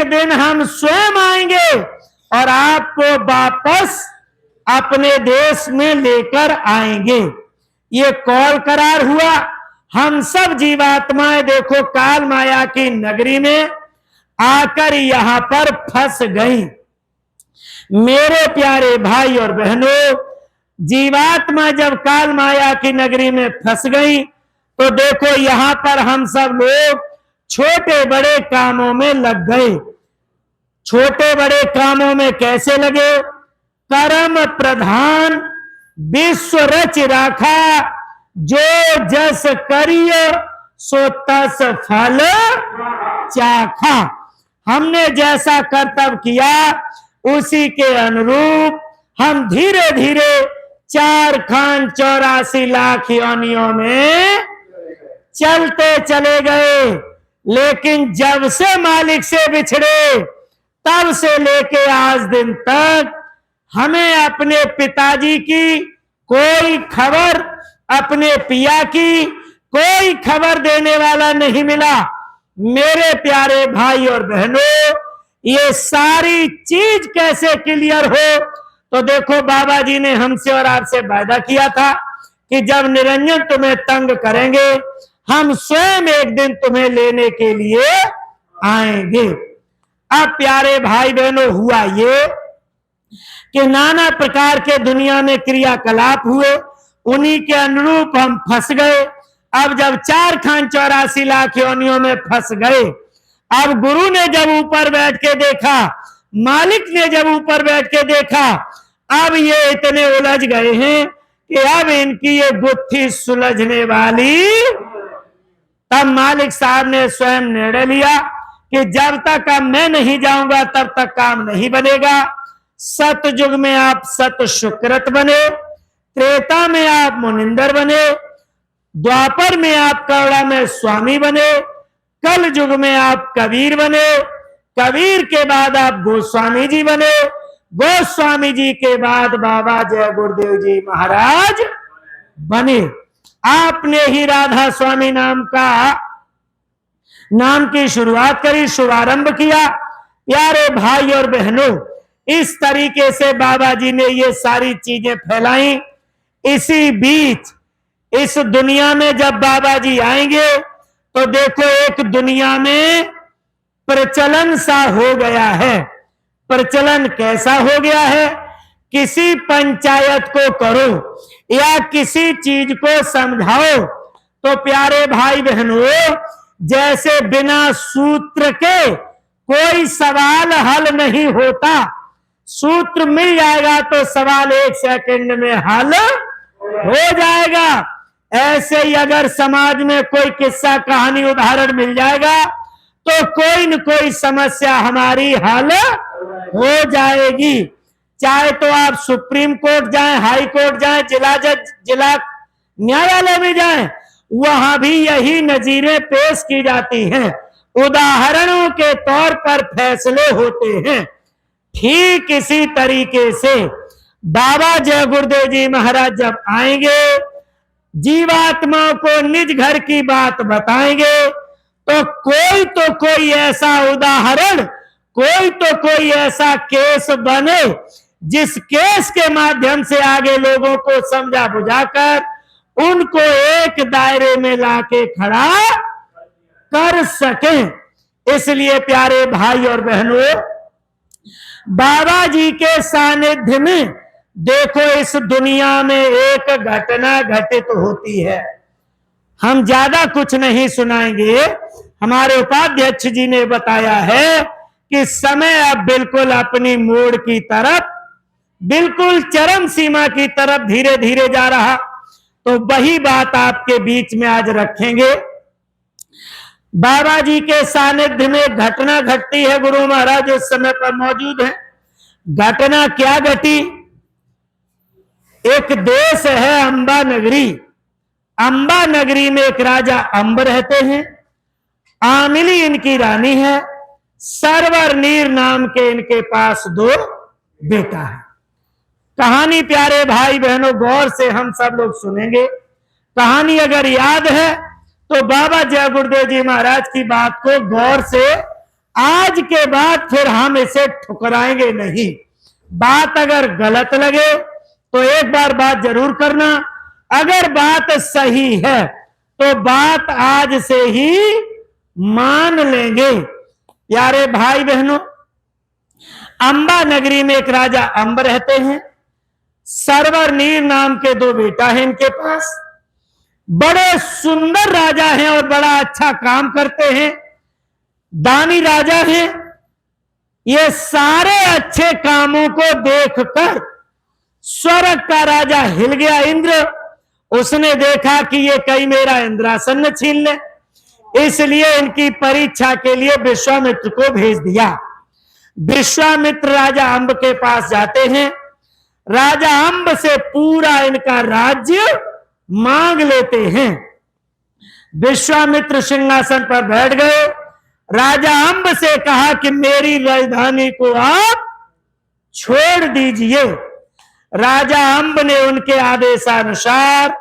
दिन हम स्वयं आएंगे और आपको वापस अपने देश में लेकर आएंगे। ये कौल करार हुआ। हम सब जीवात्माएं देखो काल माया की नगरी में आकर यहाँ पर फंस गई। मेरे प्यारे भाई और बहनों, जीवात्मा जब काल माया की नगरी में फंस गई तो देखो यहाँ पर हम सब लोग छोटे बड़े कामों में लग गए। छोटे बड़े कामों में कैसे लगे? कर्म प्रधान विश्व रच राखा, जो जस करिय सो तस फल चाखा। हमने जैसा कर्तव्य किया उसी के अनुरूप हम धीरे धीरे 4 खान 84 लाख योनियों में चलते चले गए। लेकिन जब से मालिक से बिछड़े तब से लेके आज दिन तक हमें अपने पिताजी की कोई खबर, अपने पिया की कोई खबर देने वाला नहीं मिला। मेरे प्यारे भाई और बहनों, ये सारी चीज कैसे क्लियर हो? तो देखो, बाबा जी ने हमसे और आपसे वादा किया था कि जब निरंजन तुम्हें तंग करेंगे, हम स्वयं एक दिन तुम्हें लेने के लिए आएंगे। अब प्यारे भाई बहनों, हुआ ये कि नाना प्रकार के दुनिया में क्रियाकलाप हुए, उन्हीं के अनुरूप हम फंस गए। अब जब 4 खान 84 लाख योनियों में फंस गए, अब गुरु ने जब ऊपर बैठ के देखा, मालिक ने जब ऊपर बैठ के देखा, अब ये इतने उलझ गए हैं कि अब इनकी ये गुत्थी सुलझने वाली। तब मालिक साहब ने स्वयं निर्णय लिया कि जब तक अब मैं नहीं जाऊंगा तब तक काम नहीं बनेगा। सतयुग में आप सत शुक्रत बने, त्रेता में आप मुनिंदर बने, द्वापर में आप कौड़ा में स्वामी बने, कल युग में आप कबीर बने, कबीर के बाद आप गोस्वामी जी बने, गोस्वामी जी के बाद बाबा जय गुरुदेव जी महाराज बने। आपने ही राधा स्वामी नाम की शुरुआत करी, शुभारंभ किया। प्यारे भाई और बहनों, इस तरीके से बाबा जी ने ये सारी चीजें फैलाई। इसी बीच इस दुनिया में जब बाबा जी आएंगे तो देखो, एक दुनिया में प्रचलन सा हो गया है। प्रचलन कैसा हो गया है? किसी पंचायत को करो या किसी चीज को समझाओ तो प्यारे भाई बहनों, जैसे बिना सूत्र के कोई सवाल हल नहीं होता। सूत्र मिल जाएगा तो सवाल 1 सेकंड में हल हो जाएगा। ऐसे ही अगर समाज में कोई किस्सा कहानी उदाहरण मिल जाएगा तो कोई न कोई समस्या हमारी हल हो जाएगी। चाहे तो आप सुप्रीम कोर्ट जाएं, हाई कोर्ट जाएं, जिला जज, जिला न्यायालय में जाएं, वहां भी यही नजीरें पेश की जाती हैं, उदाहरणों के तौर पर फैसले होते हैं। ठीक इसी तरीके से बाबा जय गुरुदेव जी महाराज जब आएंगे, जीवात्माओं को निज घर की बात बताएंगे तो कोई ऐसा उदाहरण, कोई ऐसा केस बने जिस केस के माध्यम से आगे लोगों को समझा बुझाकर उनको एक दायरे में लाके खड़ा कर सकें। इसलिए प्यारे भाई और बहनों, बाबा जी के सानिध्य में देखो, इस दुनिया में एक घटना घटित होती है। हम ज्यादा कुछ नहीं सुनाएंगे। हमारे उपाध्यक्ष जी ने बताया है कि समय अब बिल्कुल अपनी मोड़ की तरफ, बिल्कुल चरम सीमा की तरफ धीरे धीरे जा रहा, तो वही बात आपके बीच में आज रखेंगे। बाबा जी के सानिध्य में घटना घटती है। गुरु महाराज इस समय पर मौजूद है। घटना क्या घटी? एक देश है अंबा नगरी। अंबा नगरी में एक राजा अंब रहते हैं। आमिली इनकी रानी है। सरवर नीर नाम के इनके पास 2 बेटा है। कहानी प्यारे भाई बहनों गौर से हम सब लोग सुनेंगे। कहानी अगर याद है तो बाबा जय गुरुदेव जी महाराज की बात को गौर से आज के बाद फिर हम इसे ठुकराएंगे नहीं। बात अगर गलत लगे तो एक बार बात जरूर करना। अगर बात सही है तो बात आज से ही मान लेंगे। प्यारे भाई बहनों, अंबा नगरी में एक राजा अंब रहते हैं। सरवर नीर नाम के 2 बेटा हैं इनके पास। बड़े सुंदर राजा हैं और बड़ा अच्छा काम करते हैं। दानी राजा हैं। ये सारे अच्छे कामों को देखकर स्वर्ग का राजा हिल गया इंद्र। उसने देखा कि ये कहीं मेरा इंद्रासन न छीन ले, इसलिए इनकी परीक्षा के लिए विश्वामित्र को भेज दिया। विश्वामित्र राजा अंब के पास जाते हैं। राजा अंब से पूरा इनका राज्य मांग लेते हैं। विश्वामित्र सिंहासन पर बैठ गए। राजा अंब से कहा कि मेरी राजधानी को आप छोड़ दीजिए। राजा अंब ने उनके आदेशानुसार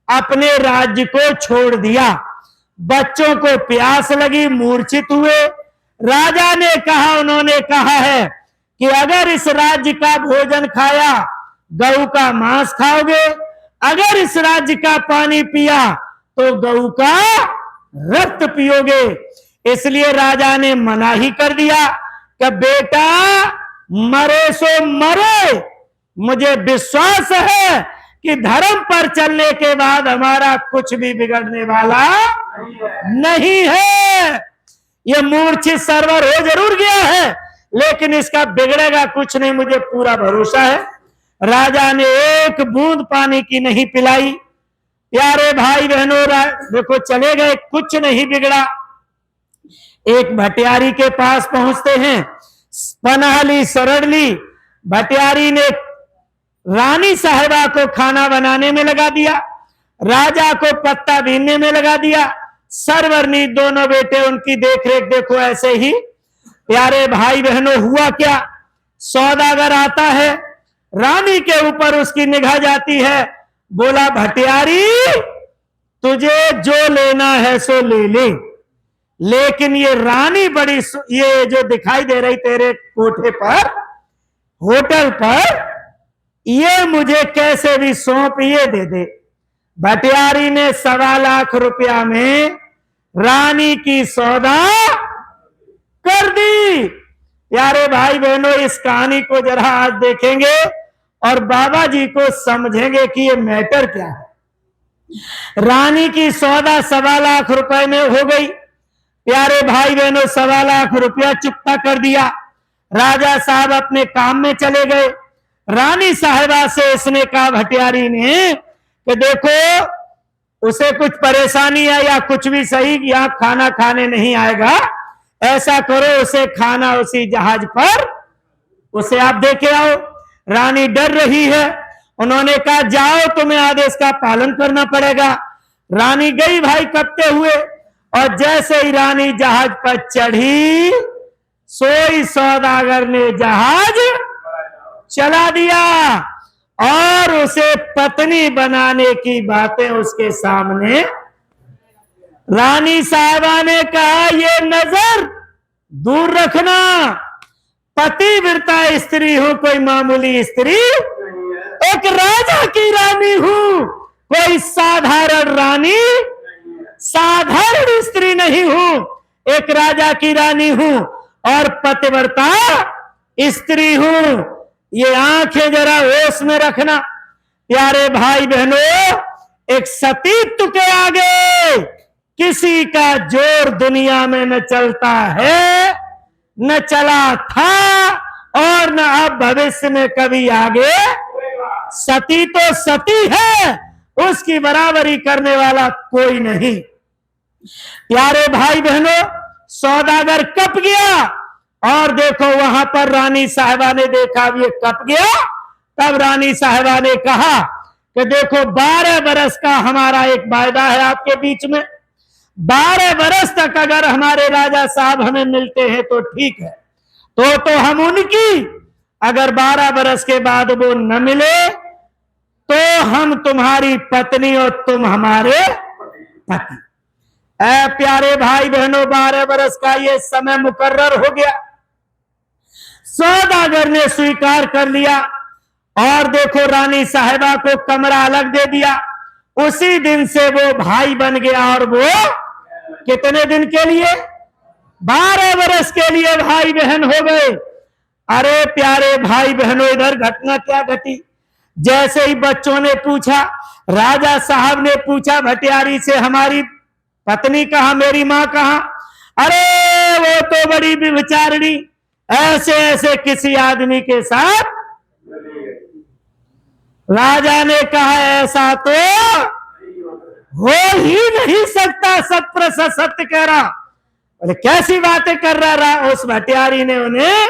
अपने राज्य को छोड़ दिया। बच्चों को प्यास लगी, मूर्छित हुए। राजा ने कहा, उन्होंने कहा है कि अगर इस राज्य का भोजन खाया गऊ का मांस खाओगे, अगर इस राज्य का पानी पिया तो गऊ का रक्त पियोगे। इसलिए राजा ने मना ही कर दिया कि बेटा मरे सो मरे, मुझे विश्वास है कि धर्म पर चलने के बाद हमारा कुछ भी बिगड़ने वाला नहीं है। ये मूर्छित सरवर हो जरूर गया है, लेकिन इसका बिगड़ेगा कुछ नहीं, मुझे पूरा भरोसा है। राजा ने एक बूंद पानी की नहीं पिलाई। प्यारे भाई बहनों, देखो चले गए, कुछ नहीं बिगड़ा। एक भटियारी के पास पहुंचते हैं, पनाह ली, शरण ली। भटियारी ने रानी साहिबा को खाना बनाने में लगा दिया, राजा को पत्ता बीनने में लगा दिया। सरवरनी दोनों बेटे उनकी देखरेख। देखो ऐसे ही प्यारे भाई बहनों हुआ क्या, सौदागर आता है, रानी के ऊपर उसकी निगाह जाती है। बोला भटियारी तुझे जो लेना है सो ले ले, लेकिन ये रानी बड़ी, ये जो दिखाई दे रही तेरे कोठे पर, होटल पर, ये मुझे कैसे भी सौंप, ये दे दे। भटियारी ने 1.25 लाख रुपया में रानी की सौदा कर दी। प्यारे भाई बहनों, इस कहानी को जरा आज देखेंगे और बाबा जी को समझेंगे कि ये मैटर क्या है। रानी की सौदा 1.25 लाख रुपए में हो गई। प्यारे भाई बहनों, 1.25 लाख रुपया चुकता कर दिया। राजा साहब अपने काम में चले गए। रानी साहिबा से इसने कहा, भटियारी ने, कि देखो उसे कुछ परेशानी है या कुछ भी सही, यहाँ खाना खाने नहीं आएगा, ऐसा करो उसे खाना उसी जहाज पर उसे आप दे के आओ। रानी डर रही है। उन्होंने कहा जाओ, तुम्हें आदेश का पालन करना पड़ेगा। रानी गई भाई कपते हुए, और जैसे ही रानी जहाज पर चढ़ी, सोई सौदागर ने जहाज चला दिया और उसे पत्नी बनाने की बातें उसके सामने। रानी साहिबा ने कहा ये नजर दूर रखना, पतिव्रता स्त्री हूं, कोई मामूली स्त्री, एक राजा की रानी हूं, कोई साधारण रानी, साधारण स्त्री नहीं हूं, एक राजा की रानी हूं और पतिव्रता स्त्री हूं। ये आंखें जरा होश में रखना। प्यारे भाई बहनों, एक सतीत्व के आगे किसी का जोर दुनिया में न चलता है, न चला था और न अब भविष्य में कभी आगे। सती तो सती है, उसकी बराबरी करने वाला कोई नहीं। प्यारे भाई बहनों, सौदागर कप गया और देखो वहां पर रानी साहिबा ने देखा ये कप गया। तब रानी साहिबा ने कहा कि देखो 12 बरस का हमारा एक वायदा है आपके बीच में, 12 बरस तक अगर हमारे राजा साहब हमें मिलते हैं तो ठीक है, तो हम उनकी, अगर 12 बरस के बाद वो न मिले तो हम तुम्हारी पत्नी और तुम हमारे पति। ऐ प्यारे भाई बहनों, 12 बरस का ये समय मुकर्रर हो गया। सौदागर ने स्वीकार कर लिया और देखो रानी साहिबा को कमरा अलग दे दिया। उसी दिन से वो भाई बन गया और वो कितने दिन के लिए? 12 बरस के लिए भाई बहन हो गए। अरे प्यारे भाई बहनों, इधर घटना क्या घटी, जैसे ही बच्चों ने पूछा, राजा साहब ने पूछा भटियारी से हमारी पत्नी कहाँ, मेरी माँ कहाँ? अरे वो तो बड़ी विचारणी, ऐसे ऐसे किसी आदमी के साथ। राजा ने कहा ऐसा तो हो ही नहीं सकता, सत्य सत्य कह रहा। अरे कैसी बातें कर रहा? उस भटियारी ने उन्हें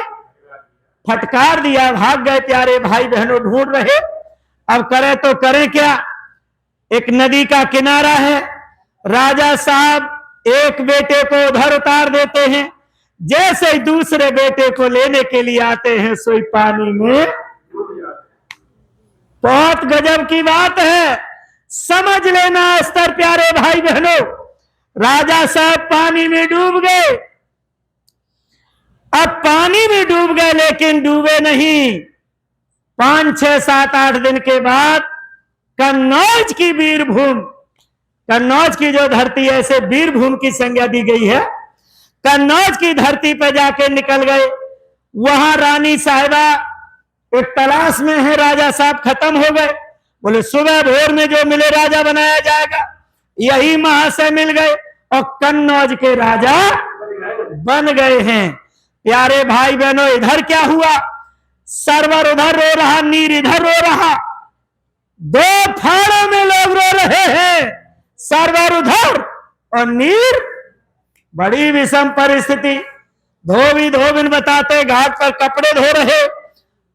फटकार दिया, भाग गए। प्यारे भाई बहनों ढूंढ रहे, अब करे तो करे क्या। एक नदी का किनारा है, राजा साहब एक बेटे को उधर उतार देते हैं, जैसे ही दूसरे बेटे को लेने के लिए आते हैं सोई पानी में। बहुत गजब की बात है, समझ लेना स्तर प्यारे भाई बहनों। राजा साहब पानी में डूब गए। अब पानी में डूब गए लेकिन डूबे नहीं। 5, 6, 7, 8 दिन के बाद कन्नौज की वीरभूमि, कन्नौज की जो धरती है इसे वीरभूमि की संज्ञा दी गई है। कन्नौज की धरती पर जाके निकल गए। वहां रानी साहिबा एक तलाश में है, राजा साहब खत्म हो गए। बोले सुबह भोर में जो मिले राजा बनाया जाएगा। यही महाशय मिल गए और कन्नौज के राजा बन गए हैं। प्यारे भाई बहनों, इधर क्या हुआ? सरवर उधर रो रहा, नीर इधर रो रहा। 2 फाड़ों में लोग रो रहे हैं, सरवर उधर और नीर। बड़ी विषम परिस्थिति। धोबी बताते घाट पर कपड़े धो रहे।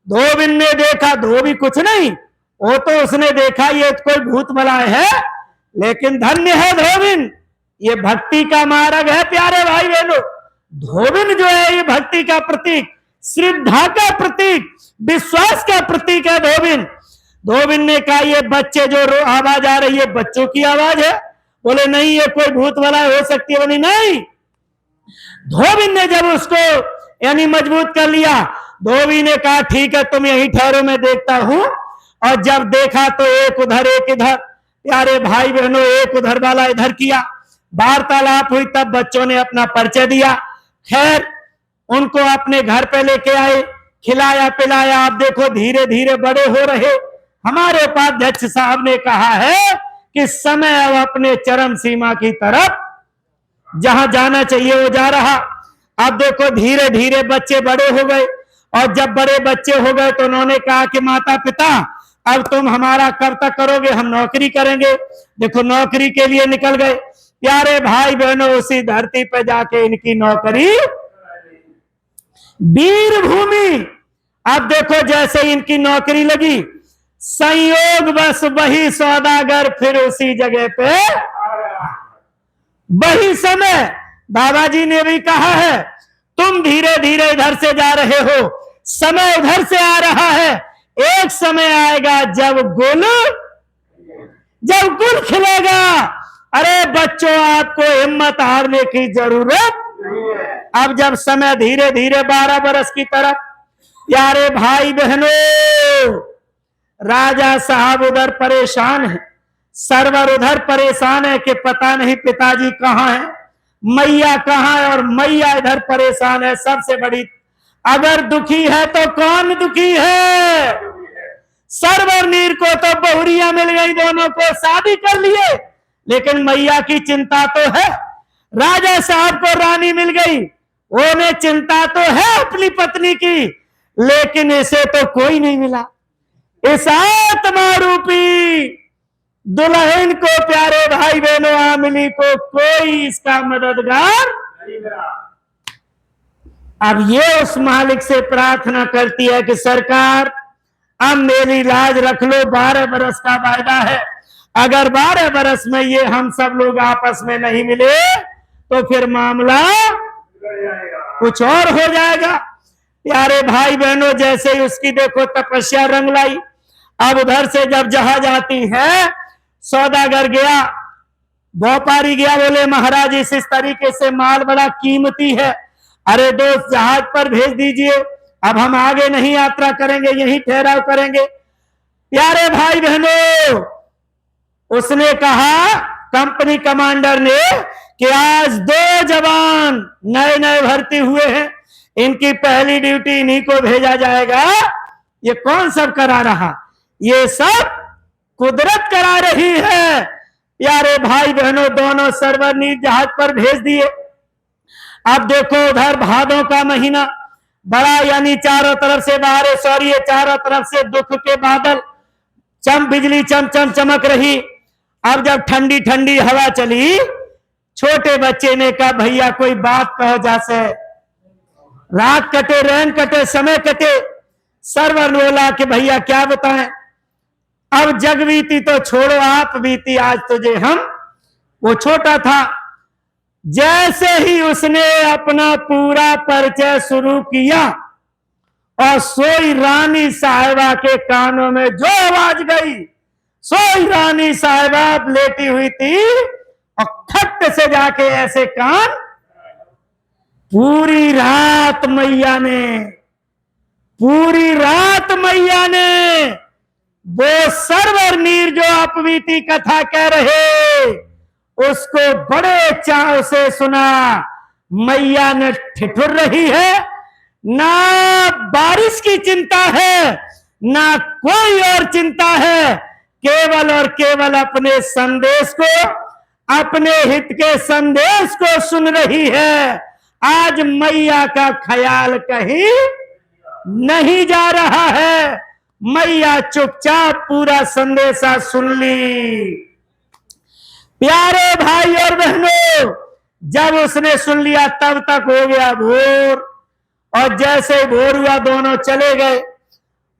धोबिन ने देखा, धोबी कुछ नहीं, वो तो उसने देखा ये कोई भूत बलाए है, लेकिन धन्य है धोबिन, ये भक्ति का मार्ग है। प्यारे भाई बहनों, धोबिन जो है ये भक्ति का प्रतीक, श्रद्धा का प्रतीक, विश्वास का प्रतीक है धोबिन। धोबिन ने कहा ये बच्चे जो आवाज आ रही है बच्चों की आवाज है। बोले नहीं, ये कोई भूत वाला हो सकती है। बोले नहीं। धोबिन ने जब उसको यानी मजबूत कर लिया, धोबी ने कहा ठीक है तुम यहीं ठहरो, मैं देखता हूं। और जब देखा तो एक उधर एक इधर। प्यारे भाई बहनों, एक उधर वाला इधर किया, वार्तालाप हुई। तब बच्चों ने अपना परिचय दिया। खैर उनको अपने घर पे लेके आए, खिलाया पिलाया। आप देखो धीरे धीरे बड़े हो रहे। हमारे उपाध्यक्ष साहब ने कहा है कि समय अब अपने चरम सीमा की तरफ जहां जाना चाहिए वो जा रहा। अब देखो धीरे धीरे बच्चे बड़े हो गए। और जब बड़े बच्चे हो गए तो उन्होंने कहा कि माता पिता अब तुम हमारा कब तक करोगे, हम नौकरी करेंगे। देखो नौकरी के लिए निकल गए। प्यारे भाई बहनों, उसी धरती पर जाके इनकी नौकरी वीरभूमि। अब देखो जैसे इनकी नौकरी लगी, संयोग बस वही सौदागर फिर उसी जगह पे वही समय। बाबा जी ने भी कहा है तुम धीरे धीरे इधर से जा रहे हो, समय उधर से आ रहा है। एक समय आएगा जब गुल खिलेगा। अरे बच्चों, आपको हिम्मत हारने की जरूरत। अब जब समय धीरे धीरे 12 बरस की तरफ, प्यारे भाई बहनों, राजा साहब उधर परेशान है, सरवर उधर परेशान है कि पता नहीं पिताजी कहाँ है, मैया कहाँ है। और मैया इधर परेशान है। सबसे बड़ी अगर दुखी है तो कौन दुखी है? सरवर नीर को तो बहुरियां मिल गई, दोनों को शादी कर लिए, लेकिन मैया की चिंता तो है। राजा साहब को रानी मिल गई, उन्हें चिंता तो है अपनी पत्नी की, लेकिन इसे तो कोई नहीं मिला। इस आत्मा रूपी दुल्हन को, प्यारे भाई बहनों, आमिली को कोई इसका मददगार। अब ये उस मालिक से प्रार्थना करती है कि सरकार अब मेरी लाज रख लो, 12 बरस का वायदा है। अगर 12 बरस में ये हम सब लोग आपस में नहीं मिले तो फिर मामला कुछ और हो जाएगा। प्यारे भाई बहनों, जैसे ही उसकी देखो तपस्या रंग लाई। अब उधर से जब जहाज आती है, सौदागर गया, व्यापारी गया, बोले महाराज इस तरीके से माल बड़ा कीमती है, अरे दोस्त जहाज पर भेज दीजिए, अब हम आगे नहीं यात्रा करेंगे, यहीं ठहराव करेंगे। प्यारे भाई बहनों, उसने कहा कंपनी कमांडर ने कि आज 2 जवान नए नए भर्ती हुए हैं, इनकी पहली ड्यूटी इन्हीं को भेजा जाएगा। ये कौन सब करा रहा? ये सब कुदरत करा रही है। प्यारे भाई बहनों, दोनों सरवर नीर जहाज पर भेज दिए। अब देखो उधर भादों का महीना, बड़ा यानी चारों तरफ से बारिश हो रही है, चारों तरफ से दुख के बादल, बिजली चमचम चमक रही। अब जब ठंडी ठंडी हवा चली, छोटे बच्चे ने कहा भैया कोई बात कहो, जैसे रात कटे, रैन कटे, समय कटे। सरवर बोला कि भैया क्या बताएं, अब जग बीती तो छोड़ो, आप बीती आज तुझे हम। वो छोटा था, जैसे ही उसने अपना पूरा परिचय शुरू किया और सोई रानी साहिबा के कानों में जो आवाज गई, सोई रानी साहिबा लेटी हुई थी और खट से जाके ऐसे कान, पूरी रात मैया ने वो सरवर नीर जो अपवीति कथा कह रहे उसको बड़े चाव से सुना। मैया ने ठिठुर रही है, ना बारिश की चिंता है ना कोई और चिंता है, केवल और केवल अपने संदेश को, अपने हित के संदेश को सुन रही है। आज मैया का ख्याल कहीं नहीं जा रहा है। मैया चुपचाप पूरा संदेशा सुन ली। प्यारे भाई और बहनों, जब उसने सुन लिया तब तक हो गया भोर, और जैसे भोर हुआ दोनों चले गए।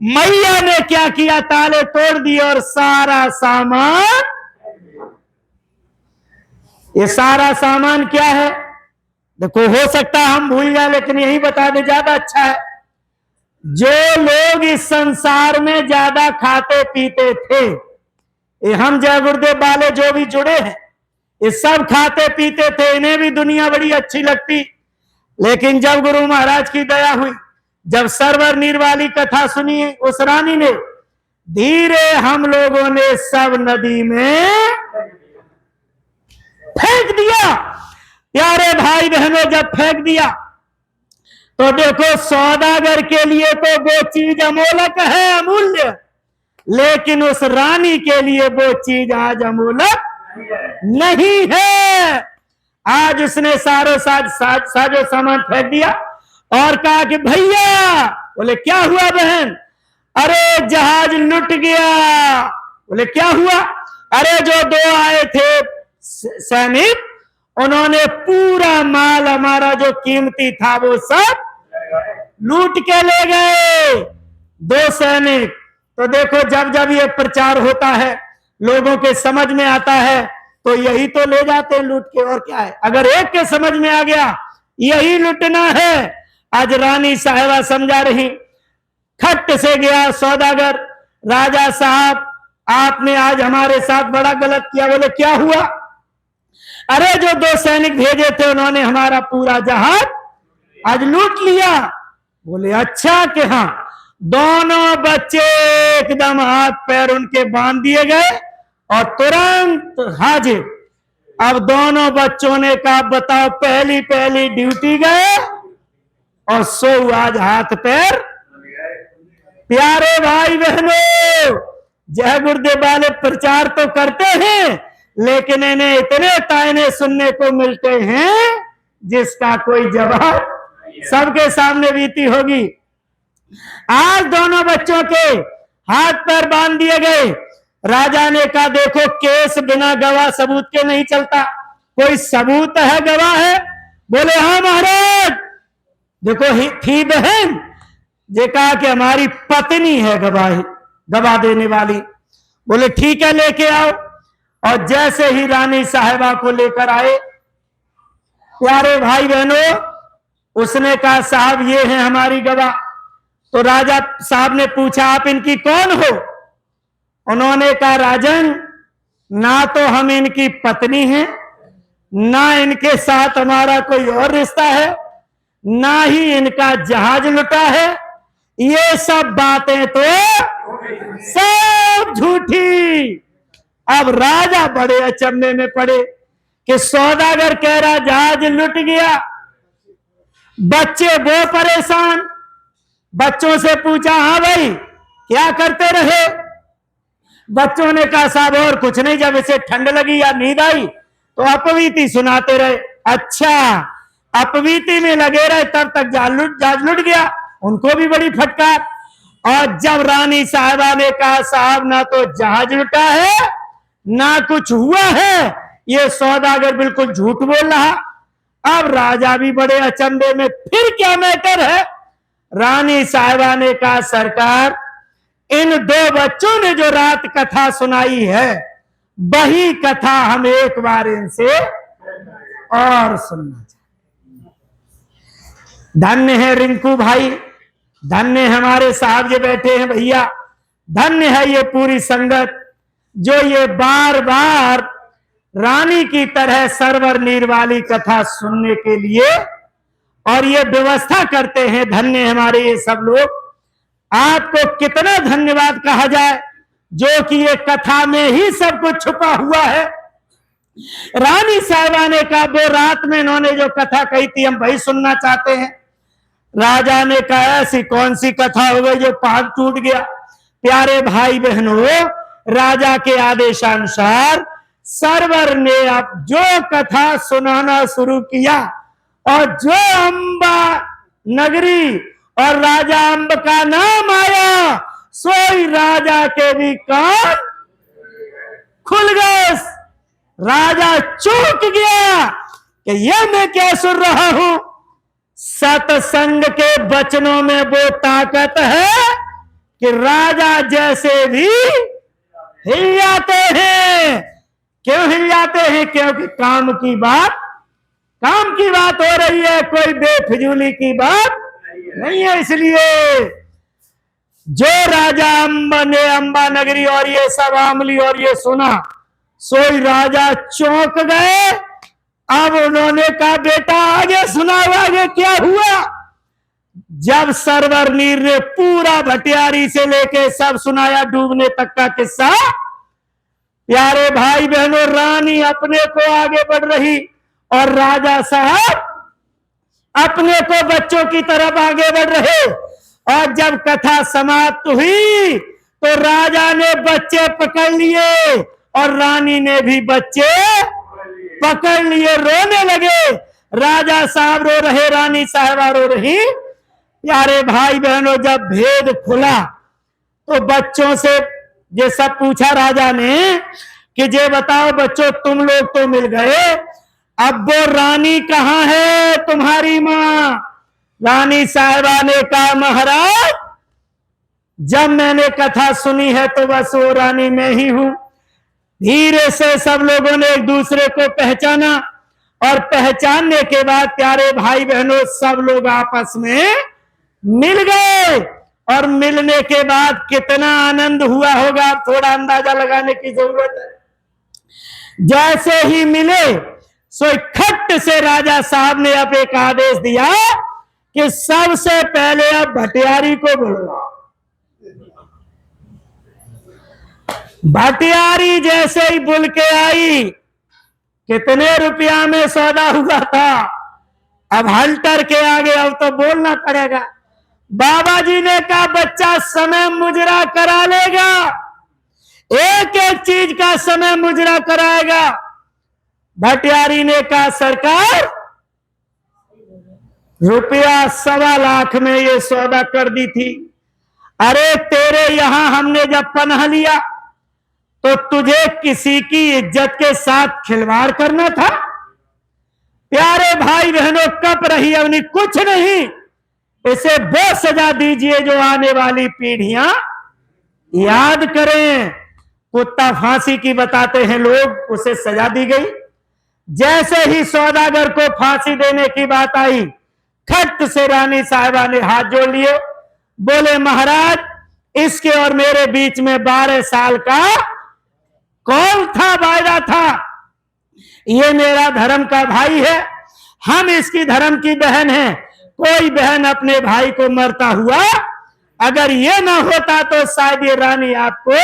मैया ने क्या किया, ताले तोड़ दिए और सारा सामान, ये सारा सामान क्या है देखो, हो सकता है हम भूल जाए लेकिन यही बता दे ज्यादा अच्छा है। जो लोग इस संसार में ज्यादा खाते पीते थे, ये हम जय गुरुदेव वाले जो भी जुड़े हैं, ये सब खाते पीते थे, इन्हें भी दुनिया बड़ी अच्छी लगती। लेकिन जब गुरु महाराज की दया हुई, जब सरवर नीर वाली कथा सुनी उस रानी ने, धीरे हम लोगों ने सब नदी में फेंक दिया। प्यारे भाई बहनों, जब फेंक दिया तो देखो, सौदागर के लिए तो वो चीज अमोलक है, अमूल्य, लेकिन उस रानी के लिए वो चीज आज अमोलक नहीं है। आज उसने साजो सामान फेंक दिया और कहा कि भैया, बोले क्या हुआ बहन? अरे जहाज लुट गया। बोले क्या हुआ? अरे जो दो आए थे सैनिक, उन्होंने पूरा माल हमारा जो कीमती था वो सब लूट के ले गए, दो सैनिक। तो देखो, जब जब ये प्रचार होता है, लोगों के समझ में आता है, तो यही तो ले जाते हैं लूट के, और क्या है। अगर एक के समझ में आ गया यही लूटना है, आज रानी साहिबा समझा रही, खट से गया सौदागर, राजा साहब आपने आज हमारे साथ बड़ा गलत किया। बोले क्या हुआ? अरे जो दो सैनिक भेजे थे उन्होंने हमारा पूरा जहाज आज लूट लिया। बोले अच्छा कि हाँ। दोनों बच्चे एकदम हाथ पैर उनके बांध दिए गए और तुरंत हाजिर। अब दोनों बच्चों ने कहा बताओ, पहली पहली ड्यूटी गए और सो आज हाथ पैर। प्यारे भाई बहनों, जय गुरुदेव वाले प्रचार तो करते हैं, लेकिन इन्हें इतने तायने सुनने को मिलते हैं जिसका कोई जवाब सबके सामने बीती होगी। आज दोनों बच्चों के हाथ पैर बांध दिए गए। राजा ने कहा देखो, केस बिना गवाह सबूत के नहीं चलता, कोई सबूत है, गवाह है? बोले हाँ महाराज। देखो थी बहन, जे कहा कि हमारी पत्नी है गवाह देने वाली। बोले ठीक है, लेके आओ। और जैसे ही रानी साहिबा को लेकर आए, प्यारे भाई बहनों, उसने कहा साहब ये है हमारी गवाह। तो राजा साहब ने पूछा आप इनकी कौन हो? उन्होंने कहा राजन, ना तो हम इनकी पत्नी हैं, ना इनके साथ हमारा कोई और रिश्ता है, ना ही इनका जहाज लुटा है। ये सब बातें तो सब झूठी। अब राजा बड़े अचंभे में पड़े कि सौदागर कह रहा जहाज लुट गया, बच्चे वो परेशान। बच्चों से पूछा हाँ भाई क्या करते रहे? बच्चों ने कहा साहब और कुछ नहीं, जब इसे ठंड लगी या नींद आई तो अपवीति सुनाते रहे। अच्छा, अपवीति में लगे रहे तब तक जहाज लुट गया। उनको भी बड़ी फटकार। और जब रानी साहिबा ने कहा साहब ना तो जहाज लुटा है ना कुछ हुआ है, ये सौदागर बिल्कुल झूठ बोल रहा। अब राजा भी बड़े अचंभे में, फिर क्या मैटर है? रानी साहिबा ने कहा सरकार, इन दो बच्चों ने जो रात कथा सुनाई है, वही कथा हम एक बार इनसे और सुनना चाहते हैं। धन्य है रिंकू भाई, धन्य हमारे साहब जो बैठे हैं भैया, धन्य है ये पूरी संगत जो ये बार बार रानी की तरह सरवर नीर वाली कथा सुनने के लिए और ये व्यवस्था करते हैं। धन्य हमारे ये सब लोग। आपको कितना धन्यवाद कहा जाए जो कि ये कथा में ही सब कुछ छुपा हुआ है। रानी साहिबा ने कहा, वो रात में इन्होंने जो कथा कही थी हम वही सुनना चाहते हैं। राजा ने कहा, ऐसी कौन सी कथा हो गई जो पहाड़ टूट गया। प्यारे भाई बहनों, राजा के आदेशानुसार सरवर ने अब जो कथा सुनाना शुरू किया और जो अंबा नगरी और राजा अंब का नाम आया, सोई राजा के भी कान खुल गए। राजा चौंक गया कि यह मैं क्या सुन रहा हूं। सत्संग के वचनों में वो ताकत है कि राजा जैसे भी हिल जाते हैं। क्यों हिल जाते हैं? क्योंकि काम की बात हो रही है, कोई बेफिजूली की बात नहीं है। इसलिए जो राजा अंबा नगरी और ये सब आमली और ये सुना, सोई राजा चौंक गए। अब उन्होंने कहा, बेटा आगे सुनाओ, आगे क्या हुआ। जब सरवर नीर ने पूरा भटियारी से लेके सब सुनाया, डूबने तक का किस्सा, प्यारे भाई बहनों, रानी अपने को आगे बढ़ रही और राजा साहब अपने को बच्चों की तरफ आगे बढ़ रहे। और जब कथा समाप्त हुई तो राजा ने बच्चे पकड़ लिए और रानी ने भी बच्चे पकड़ लिए, रोने लगे। राजा साहब रो रहे, रानी साहिबा रो रही। प्यारे भाई बहनों, जब भेद खुला तो बच्चों से ये सब पूछा राजा ने कि ये बताओ बच्चों, तुम लोग तो मिल गए, अब वो रानी कहाँ है, तुम्हारी मां। रानी साहिबा ने कहा, महाराज जब मैंने कथा सुनी है तो बस वो रानी में ही हूं। धीरे से सब लोगों ने एक दूसरे को पहचाना और पहचानने के बाद प्यारे भाई बहनों, सब लोग आपस में मिल गए। और मिलने के बाद कितना आनंद हुआ होगा, थोड़ा अंदाजा लगाने की जरूरत है। जैसे ही मिले सो खट से राजा साहब ने अब एक आदेश दिया कि सबसे पहले अब भटियारी को बुलाओ। भटियारी जैसे ही बुल के आई, कितने रुपया में सौदा हुआ था, अब हल्टर के आगे अब तो बोलना पड़ेगा। बाबा जी ने कहा, बच्चा समय मुजरा करा लेगा, एक एक चीज का समय मुजरा कराएगा। भटियारी ने कहा, सरकार रुपया 1.25 लाख में ये सौदा कर दी थी। अरे तेरे यहां हमने जब पनाह लिया तो तुझे किसी की इज्जत के साथ खिलवाड़ करना था। प्यारे भाई बहनों, कप रही अवनी कुछ नहीं, इसे वो सजा दीजिए जो आने वाली पीढ़ियां याद करें। कुत्ता फांसी की बताते हैं लोग, उसे सजा दी गई। जैसे ही सौदागर को फांसी देने की बात आई, खट से रानी साहिबा ने हाथ जोड़ लिए, बोले महाराज इसके और मेरे बीच में 12 साल का कौन था, वायदा था। ये मेरा धर्म का भाई है, हम इसकी धर्म की बहन हैं। कोई बहन अपने भाई को मरता हुआ अगर ये ना होता तो शायद ये रानी आपको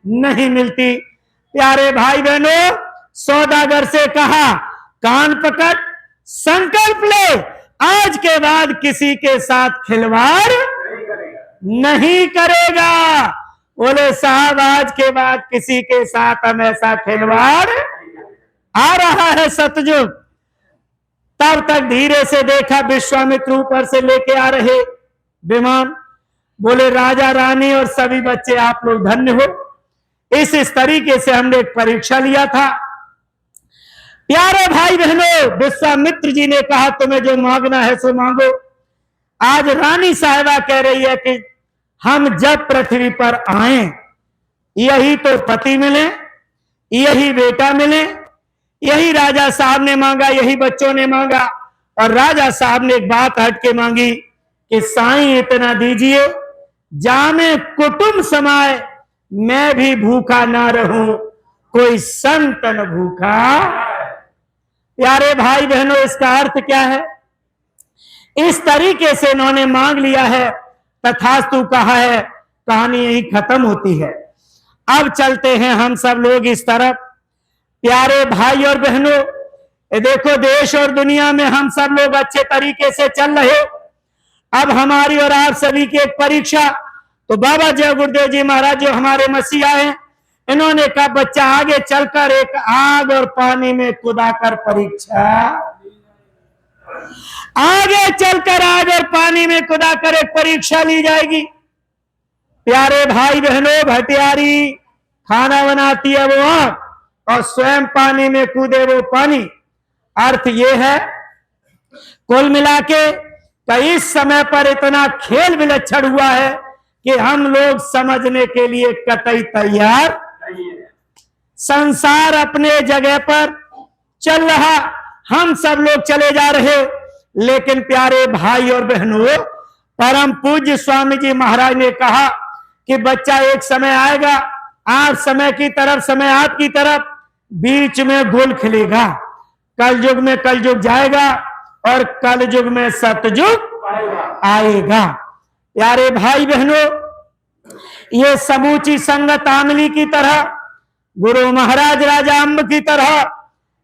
नहीं मिलती। प्यारे भाई बहनों, सौदागर से कहा, कान पकड़, संकल्प ले, आज के बाद किसी के साथ खिलवाड़ नहीं करेगा। बोले साहब आज के बाद किसी के साथ हम ऐसा खिलवाड़, आ रहा है सतयुग। तब तक धीरे से देखा विश्वामित्र ऊपर से लेके आ रहे विमान। बोले राजा रानी और सभी बच्चे आप लोग धन्य हो, इस तरीके से हमने एक परीक्षा लिया था। प्यारे भाई बहनों, विश्वामित्र जी ने कहा तुम्हें जो मांगना है सो मांगो। आज रानी साहिबा कह रही है कि हम जब पृथ्वी पर आए यही तो पति मिले, यही बेटा मिले, यही राजा साहब ने मांगा, यही बच्चों ने मांगा। और राजा साहब ने एक बात हट के मांगी कि साईं इतना दीजिए, जामे कुटुंब समाए, मैं भी भूखा ना रहूं, कोई संत न भूखा। प्यारे भाई बहनों, इसका अर्थ क्या है? इस तरीके से इन्होंने मांग लिया है, तथास्तु कहा है, कहानी यही खत्म होती है। अब चलते हैं हम सब लोग इस तरफ। प्यारे भाई और बहनों, ये देखो देश और दुनिया में हम सब लोग अच्छे तरीके से चल रहे। अब हमारी और आप सभी की एक परीक्षा। तो बाबा जय गुरुदेव जी महाराज जो हमारे मसीहा हैं, इन्होंने कहा बच्चा आगे चलकर एक आग और पानी में कूदाकर परीक्षा, आगे चलकर आग और पानी में कूदाकर एक परीक्षा ली जाएगी। प्यारे भाई बहनों, भटियारी खाना बनाती है वो आग और स्वयं पानी में कूदे वो पानी। अर्थ ये है कुल मिला के इस समय पर इतना खेल विलक्षण हुआ है कि हम लोग समझने के लिए कतई तैयार नहीं है। संसार अपने जगह पर चल रहा, हम सब लोग चले जा रहे। लेकिन प्यारे भाई और बहनों, परम पूज्य स्वामी जी महाराज ने कहा कि बच्चा एक समय आएगा, आप समय की तरफ, समय आपकी तरफ, बीच में गुल खिलेगा। कलयुग में कलयुग जाएगा और कलयुग में सतयुग आएगा। प्यारे भाई बहनों, ये समूची संगत आमली की तरह, गुरु महाराज राजा अम्ब की तरह,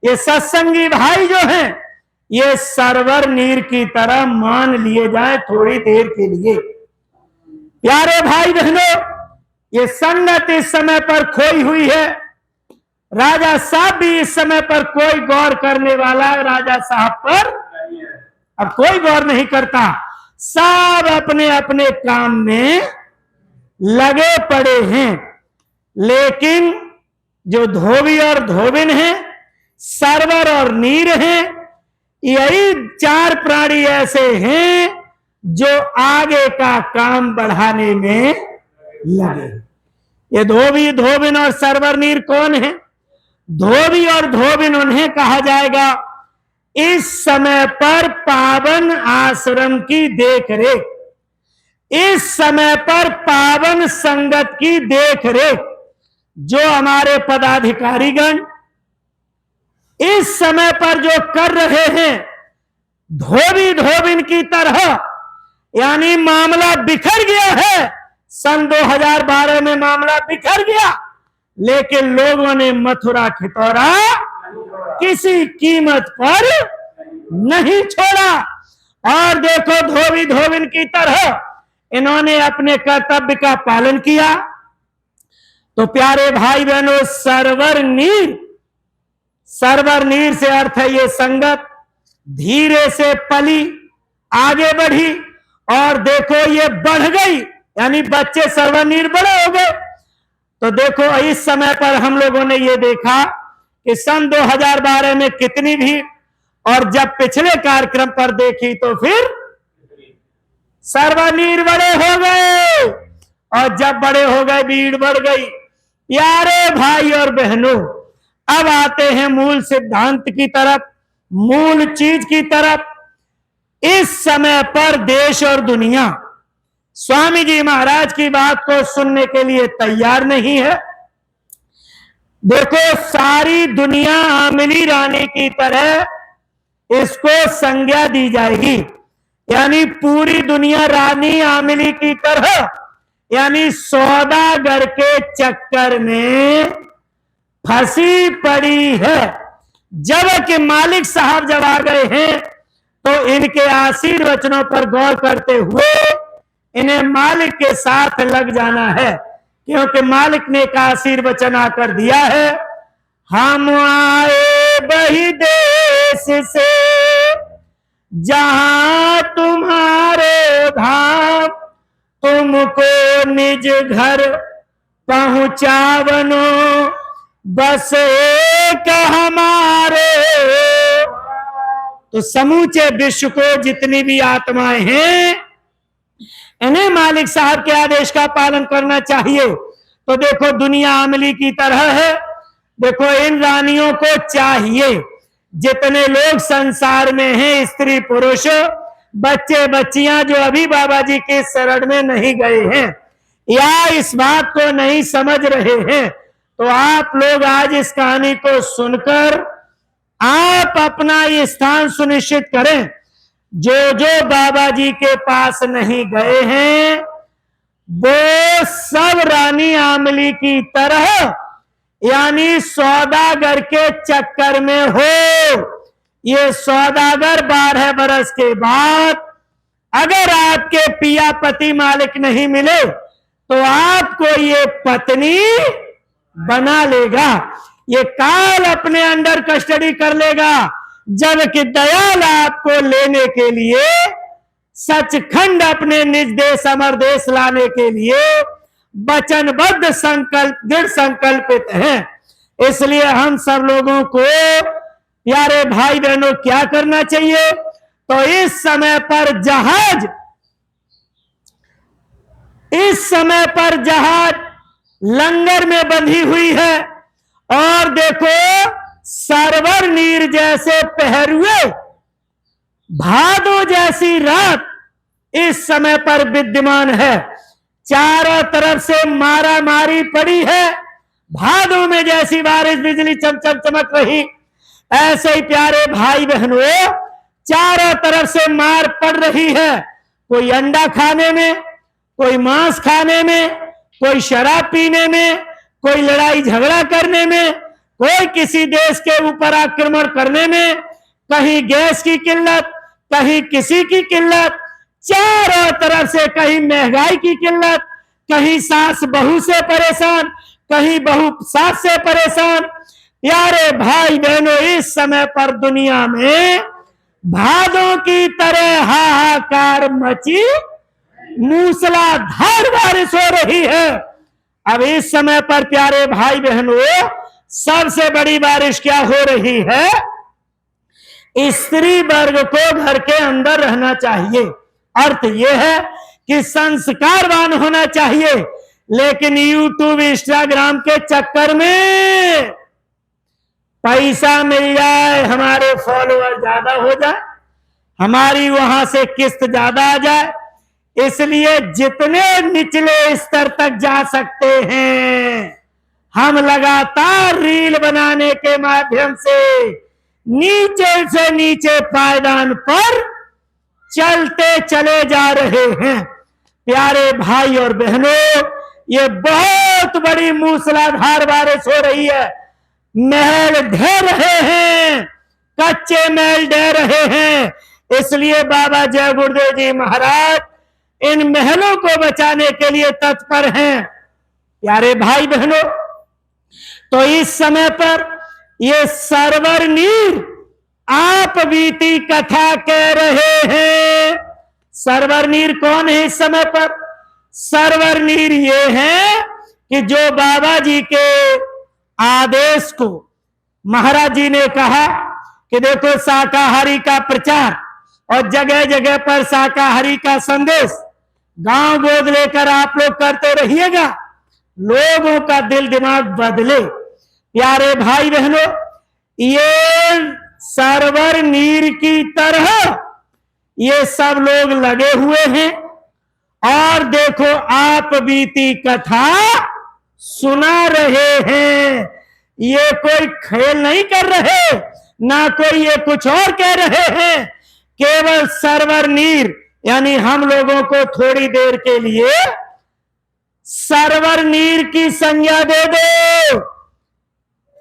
ये सत्संगी भाई जो हैं, ये सरवर नीर की तरह मान लिए जाए थोड़ी देर के लिए। प्यारे भाई बहनों, ये संगत इस समय पर खोई हुई है। राजा साहब भी इस समय पर कोई गौर करने वाला राजा साहब पर अब कोई गौर नहीं करता। सब अपने अपने काम में लगे पड़े हैं। लेकिन जो धोबी और धोबिन हैं, सरवर और नीर हैं, यही चार प्राणी ऐसे हैं जो आगे का काम बढ़ाने में लगे। ये धोबी, धोबिन और सरवर नीर कौन है? धोबी और धोबिन उन्हें कहा जाएगा इस समय पर पावन आश्रम की देखरेख, इस समय पर पावन संगत की देखरेख जो हमारे पदाधिकारीगण इस समय पर जो कर रहे हैं, धोबी धोबिन की तरह, यानी मामला बिखर गया है। सन 2012 में मामला बिखर गया, लेकिन लोगों ने मथुरा खितौरा किसी कीमत पर नहीं छोड़ा। और देखो धोबी धोबिन की तरह इन्होंने अपने कर्तव्य का पालन किया। तो प्यारे भाई बहनों, सरवर नीर, सरवर नीर से अर्थ है ये संगत धीरे से पली, आगे बढ़ी और देखो ये बढ़ गई, यानी बच्चे सरवर नीर बड़े हो गए। तो देखो इस समय पर हम लोगों ने ये देखा कि सन 2012 में कितनी भीड़, और जब पिछले कार्यक्रम पर देखी तो फिर सर्वनीर बड़े हो गए, और जब बड़े हो गए भीड़ बढ़ गई। प्यारे भाई और बहनों, अब आते हैं मूल सिद्धांत की तरफ, मूल चीज की तरफ। इस समय पर देश और दुनिया स्वामी जी महाराज की बात को सुनने के लिए तैयार नहीं है। देखो सारी दुनिया आमिली रानी की तरह इसको संज्ञा दी जाएगी, यानी पूरी दुनिया रानी आमिली की तरह, यानी सौदागर के चक्कर में फंसी पड़ी है। जबकि मालिक साहब जब आ गए हैं तो इनके आशीर्वचनों पर गौर करते हुए इन्हें मालिक के साथ लग जाना है, क्योंकि मालिक ने एक आशीर्वचन आकर दिया है, हम आए बही देश से जहां तुम्हारे धाम, तुमको निज घर पहुंचावनो बस एक हमारे। तो समूचे विश्व को जितनी भी आत्माएं हैं, इन्हें मालिक साहब के आदेश का पालन करना चाहिए। तो देखो दुनिया आमली की तरह है, देखो इन रानियों को चाहिए, जितने लोग संसार में हैं, स्त्री पुरुष बच्चे बच्चियां जो अभी बाबा जी के शरण में नहीं गए हैं या इस बात को नहीं समझ रहे हैं, तो आप लोग आज इस कहानी को सुनकर आप अपना ये स्थान सुनिश्चित करें। जो जो बाबा जी के पास नहीं गए हैं वो सब रानी आमली की तरह यानी सौदागर के चक्कर में हो। ये सौदागर 12 बरस के बाद अगर आपके पिया पति मालिक नहीं मिले तो आपको ये पत्नी बना लेगा, ये काल अपने अंडर कस्टडी कर लेगा, जबकि दयाल आपको लेने के लिए सचखंड अपने निज देश अमर देश लाने के लिए वचनबद्ध संकल्प दृढ़ संकल्पित है। इसलिए हम सब लोगों को प्यारे भाई बहनों क्या करना चाहिए, तो इस समय पर जहाज लंगर में बंधी हुई है और देखो सरवर नीर जैसे पहरुए भादो जैसी रात इस समय पर विद्यमान है। चारों तरफ से मारा मारी पड़ी है, भादों में जैसी बारिश बिजली चमचम चमक रही, ऐसे ही प्यारे भाई बहनों चारों तरफ से मार पड़ रही है। कोई अंडा खाने में, कोई मांस खाने में, कोई शराब पीने में, कोई लड़ाई झगड़ा करने में, कोई किसी देश के ऊपर आक्रमण करने में, कहीं गैस की किल्लत, कहीं किसी की किल्लत, चारों तरफ से कहीं महंगाई की किल्लत, कहीं सास बहू से परेशान, कहीं बहू सास से परेशान। प्यारे भाई बहनों इस समय पर दुनिया में भादों की तरह हाहाकार मची मूसलाधार बारिश हो रही है। अब इस समय पर प्यारे भाई बहनों सबसे बड़ी बारिश क्या हो रही है, स्त्री वर्ग को घर के अंदर रहना चाहिए। अर्थ यह है कि संस्कारवान होना चाहिए, लेकिन यूट्यूब इंस्टाग्राम के चक्कर में पैसा मिल जाए, हमारे फॉलोअर ज्यादा हो जाए, हमारी वहां से किस्त ज्यादा आ जाए, इसलिए जितने निचले स्तर तक जा सकते हैं हम लगातार रील बनाने के माध्यम से नीचे पायदान पर चलते चले जा रहे हैं। प्यारे भाई और बहनों ये बहुत बड़ी मूसलाधार बारिश हो रही है, महल ढह रहे हैं, कच्चे महल ढह रहे हैं। इसलिए बाबा जय गुरुदेव जी महाराज इन महलों को बचाने के लिए तत्पर हैं। प्यारे भाई बहनों तो इस समय पर ये सरवर नीर आप बीती कथा कह रहे हैं। सरवर नीर कौन है इस समय पर? सरवर नीर ये है कि जो बाबा जी के आदेश को महाराज जी ने कहा कि देखो शाकाहारी का प्रचार और जगह जगह पर शाकाहारी का संदेश गांव गोद लेकर आप लोग करते रहिएगा, लोगों का दिल दिमाग बदले। प्यारे भाई बहनों ये सरवर नीर की तरह ये सब लोग लगे हुए हैं और देखो आप बीती कथा सुना रहे हैं। ये कोई खेल नहीं कर रहे, ना कोई ये कुछ और कह रहे हैं, केवल सरवर नीर यानी हम लोगों को थोड़ी देर के लिए सरवर नीर की संज्ञा दे दो।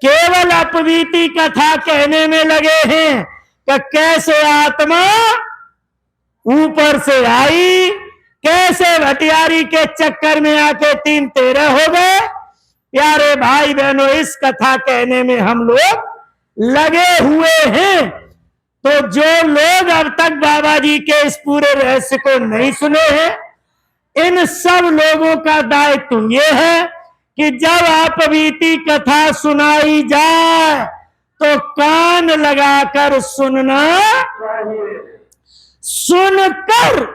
केवल अपबीती कथा कहने में लगे हैं कि कैसे आत्मा ऊपर से आई, कैसे भटियारी के चक्कर में आके 3 13 हो गए। प्यारे भाई बहनों इस कथा कहने में हम लोग लगे हुए हैं। तो जो लोग अब तक बाबा जी के इस पूरे रहस्य को नहीं सुने हैं, इन सब लोगों का दायित्व ये है कि जब आप बीती कथा सुनाई जाए तो कान लगाकर सुनना, सुनकर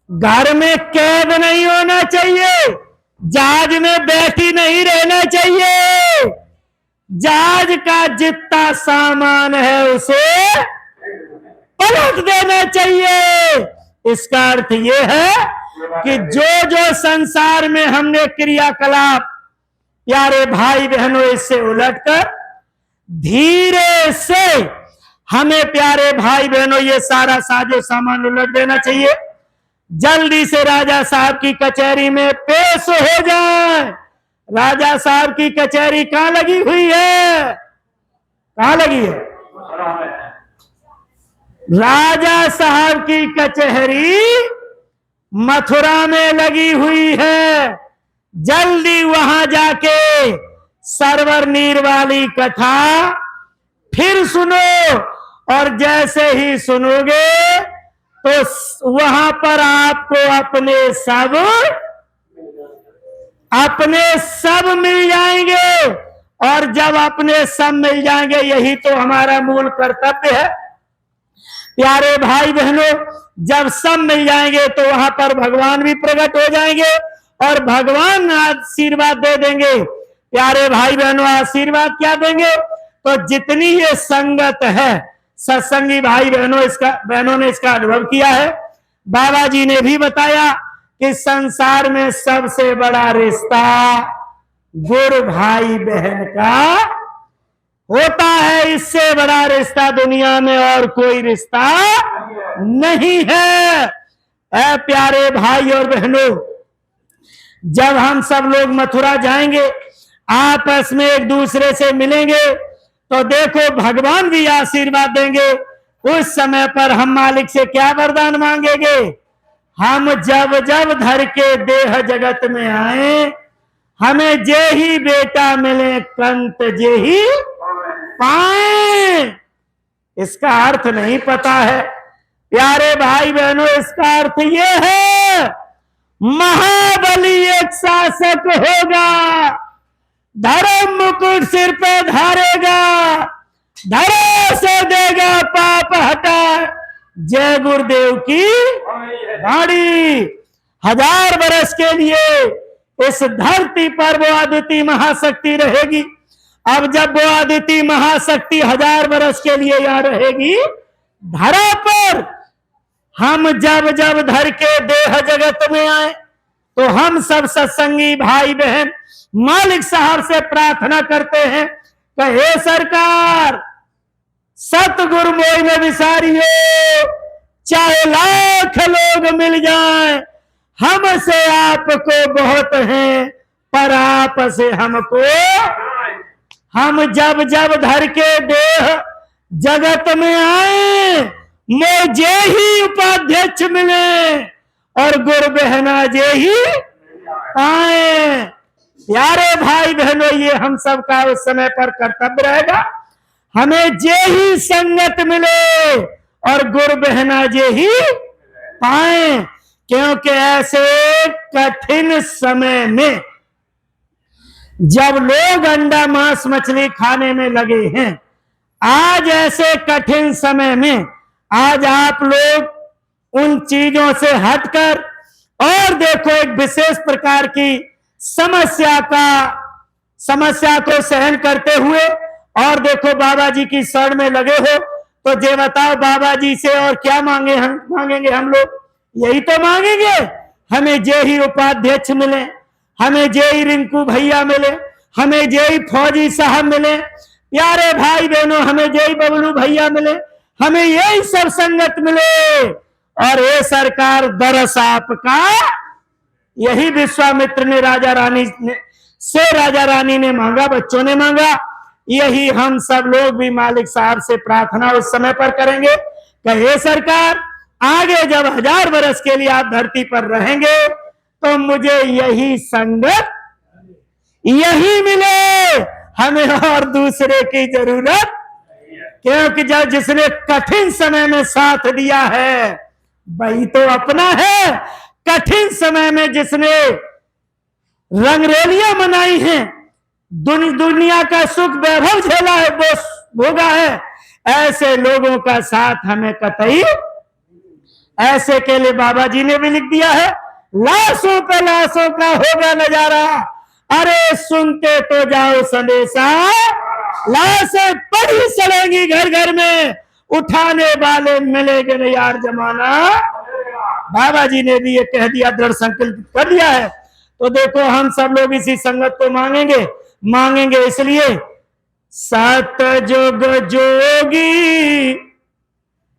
घर में कैद नहीं होना चाहिए, जहाज में बैठी नहीं रहना चाहिए। जहाज का जितना सामान है उसे पलट देना चाहिए। इसका अर्थ यह है कि जो जो संसार में हमने क्रियाकलाप प्यारे भाई बहनों इससे उलटकर धीरे से हमें प्यारे भाई बहनों ये सारा साजो सामान उलट देना चाहिए। जल्दी से राजा साहब की कचहरी में पेश हो जाए। राजा साहब की कचहरी कहां लगी हुई है? कहां लगी है? राजा साहब की कचहरी मथुरा में लगी हुई है। जल्दी वहां जाके सरवर नीर वाली कथा फिर सुनो, और जैसे ही सुनोगे तो वहां पर आपको अपने सब मिल जाएंगे। और जब अपने सब मिल जाएंगे, यही तो हमारा मूल कर्तव्य है प्यारे भाई बहनों। जब सब मिल जाएंगे तो वहां पर भगवान भी प्रकट हो जाएंगे और भगवान आशीर्वाद दे देंगे। प्यारे भाई बहनों, आशीर्वाद क्या देंगे? तो जितनी ये संगत है, सत्संगी भाई बहनों ने इसका अनुभव किया है। बाबा जी ने भी बताया कि संसार में सबसे बड़ा रिश्ता गुरु भाई बहन का होता है। इससे बड़ा रिश्ता दुनिया में और कोई रिश्ता नहीं है। ऐ प्यारे भाई और बहनों, जब हम सब लोग मथुरा जाएंगे, आपस में एक दूसरे से मिलेंगे, तो देखो भगवान भी आशीर्वाद देंगे। उस समय पर हम मालिक से क्या वरदान मांगेंगे? हम जब जब धर के देह जगत में आए, हमें जे ही बेटा मिले कंत जे ही पाए। इसका अर्थ नहीं पता है प्यारे भाई बहनों। इसका अर्थ ये है, महाबली एक शासक होगा, धर्म मुकुट सिर पे धारेगा, धरा से देगा पाप हटा, जय गुरुदेव की वाणी। 1000 वर्ष के लिए इस धरती पर वो अद्वितीय महाशक्ति रहेगी। अब जब वो अद्वितीय महाशक्ति 1000 वर्ष के लिए यहां रहेगी धरा पर, हम जब जब धर के देह जगत में आए, तो हम सब सत्संगी भाई बहन मालिक साहब से प्रार्थना करते हैं कि हे सरकार, सतगुरु मोई में विसारियो, चाहे लाख लोग मिल जाएं, हमसे आपको बहुत है, पर आप से हमको। हम जब जब धर के देह जगत में आए, मुझे ही उपाध्यक्ष मिले और गुरु बहना जे ही आए। प्यारे भाई बहनों, ये हम सबका उस समय पर कर्तव्य रहेगा। हमें जे ही संगत मिले और गुरु बहना जे ही पाए, क्योंकि ऐसे कठिन समय में जब लोग अंडा मांस मछली खाने में लगे हैं, आज ऐसे कठिन समय में आज आप लोग उन चीजों से हटकर और देखो एक विशेष प्रकार की समस्या को सहन करते हुए, और देखो बाबा जी की शरण में लगे हो, तो ये बताओ बाबा जी से और क्या मांगेंगे हम लोग? यही तो मांगेंगे, हमें जे ही उपाध्यक्ष मिले, हमें जे ही रिंकू भैया मिले, हमें जे ही फौजी साहब मिले, प्यारे भाई बहनों हमें जे ही बबलू भैया मिले, हमें यही सब संगत मिले। और ये सरकार दरस आपका, यही विश्वामित्र ने राजा रानी ने मांगा, बच्चों ने मांगा। यही हम सब लोग भी मालिक साहब से प्रार्थना उस समय पर करेंगे कि हे सरकार, आगे जब 1000 वर्ष के लिए आप धरती पर रहेंगे, तो मुझे यही संगत यही मिले, हमें और दूसरे की जरूरत। क्योंकि जब जिसने कठिन समय में साथ दिया है वही तो अपना है। कठिन समय में जिसने रंगरेलियां मनाई हैं, दुनिया का सुख वैभव झेला है, भोगा है, ऐसे लोगों का साथ हमें कतई। ऐसे के लिए बाबा जी ने भी लिख दिया है, लाशों पे लाशों का होगा नजारा, अरे सुनते तो जाओ संदेशा, लाशें पड़ी सड़ेंगी घर घर में, उठाने वाले मिलेंगे नहीं यार जमाना। बाबा जी ने भी ये कह दिया, दृढ़ संकल्प कर दिया है। तो देखो हम सब लोग इसी संगत को मांगेंगे इसलिए सतयुग जोगी,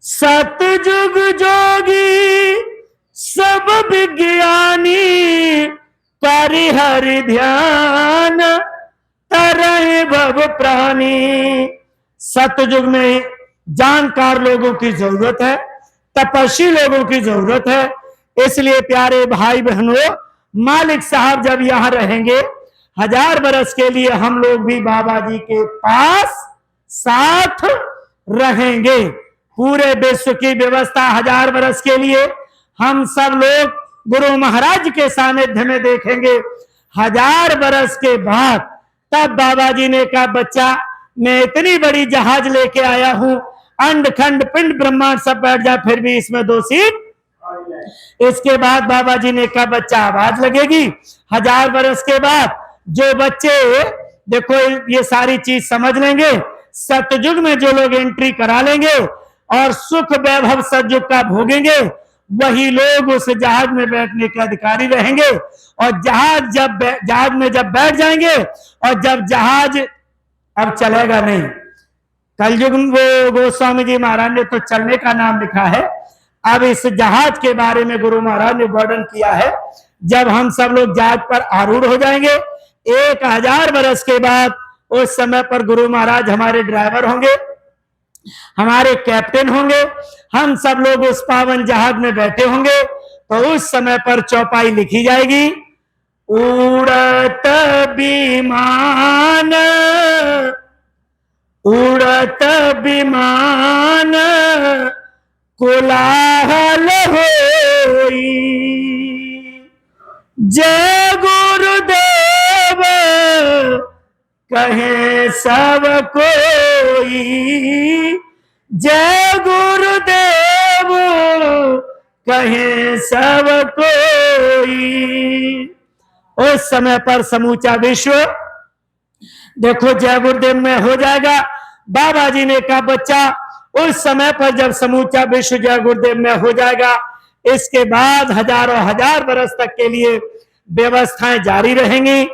सतयुग जोगी सब विज्ञानी, परिहरि ध्यान तरह भव प्राणी। सतयुग में जानकार लोगों की जरूरत है, तपस्वी लोगों की जरूरत है। इसलिए प्यारे भाई बहनों, मालिक साहब जब यहां रहेंगे 1000 बरस के लिए, हम लोग भी बाबा जी के पास साथ रहेंगे। पूरे विश्व की व्यवस्था 1000 बरस के लिए हम सब लोग गुरु महाराज के सानिध्य में देखेंगे। 1000 बरस के बाद तब बाबा जी ने कहा, बच्चा मैं इतनी बड़ी जहाज लेके आया हूं, अंड खंड पिंड ब्रह्मांड सब बैठ जाए फिर भी इसमें 2 सीट। इसके बाद बाबा जी ने कहा, बच्चा आवाज लगेगी। 1000 बरस के बाद जो बच्चे देखो ये सारी चीज समझ लेंगे, सतयुग में जो लोग एंट्री करा लेंगे और सुख वैभव सतयुग का भोगेंगे, वही लोग उस जहाज में बैठने के अधिकारी रहेंगे। और जहाज में जब बैठ जाएंगे और जब जहाज अब चलेगा नहीं, कलयुग में गोस्वामी जी महाराज ने तो चलने का नाम लिखा है। अब इस जहाज के बारे में गुरु महाराज ने वर्णन किया है। जब हम सब लोग जहाज पर आरूढ़ हो जाएंगे 1000 बरस के बाद, उस समय पर गुरु महाराज हमारे ड्राइवर होंगे, हमारे कैप्टन होंगे। हम सब लोग उस पावन जहाज में बैठे होंगे। तो उस समय पर चौपाई लिखी जाएगी, उड़त विमान, उड़त विमान कोलाहल होई, जय गुरुदेव कहे सब कोई, जय गुरुदेव कहे सब कोई। उस समय पर समूचा विश्व देखो जय गुरुदेव में हो जाएगा। बाबा जी ने कहा, बच्चा उस समय पर जब समूचा विश्व जय गुरुदेव में हो जाएगा, इसके बाद हजारों हजार बरस तक के लिए व्यवस्थाएं जारी रहेंगी।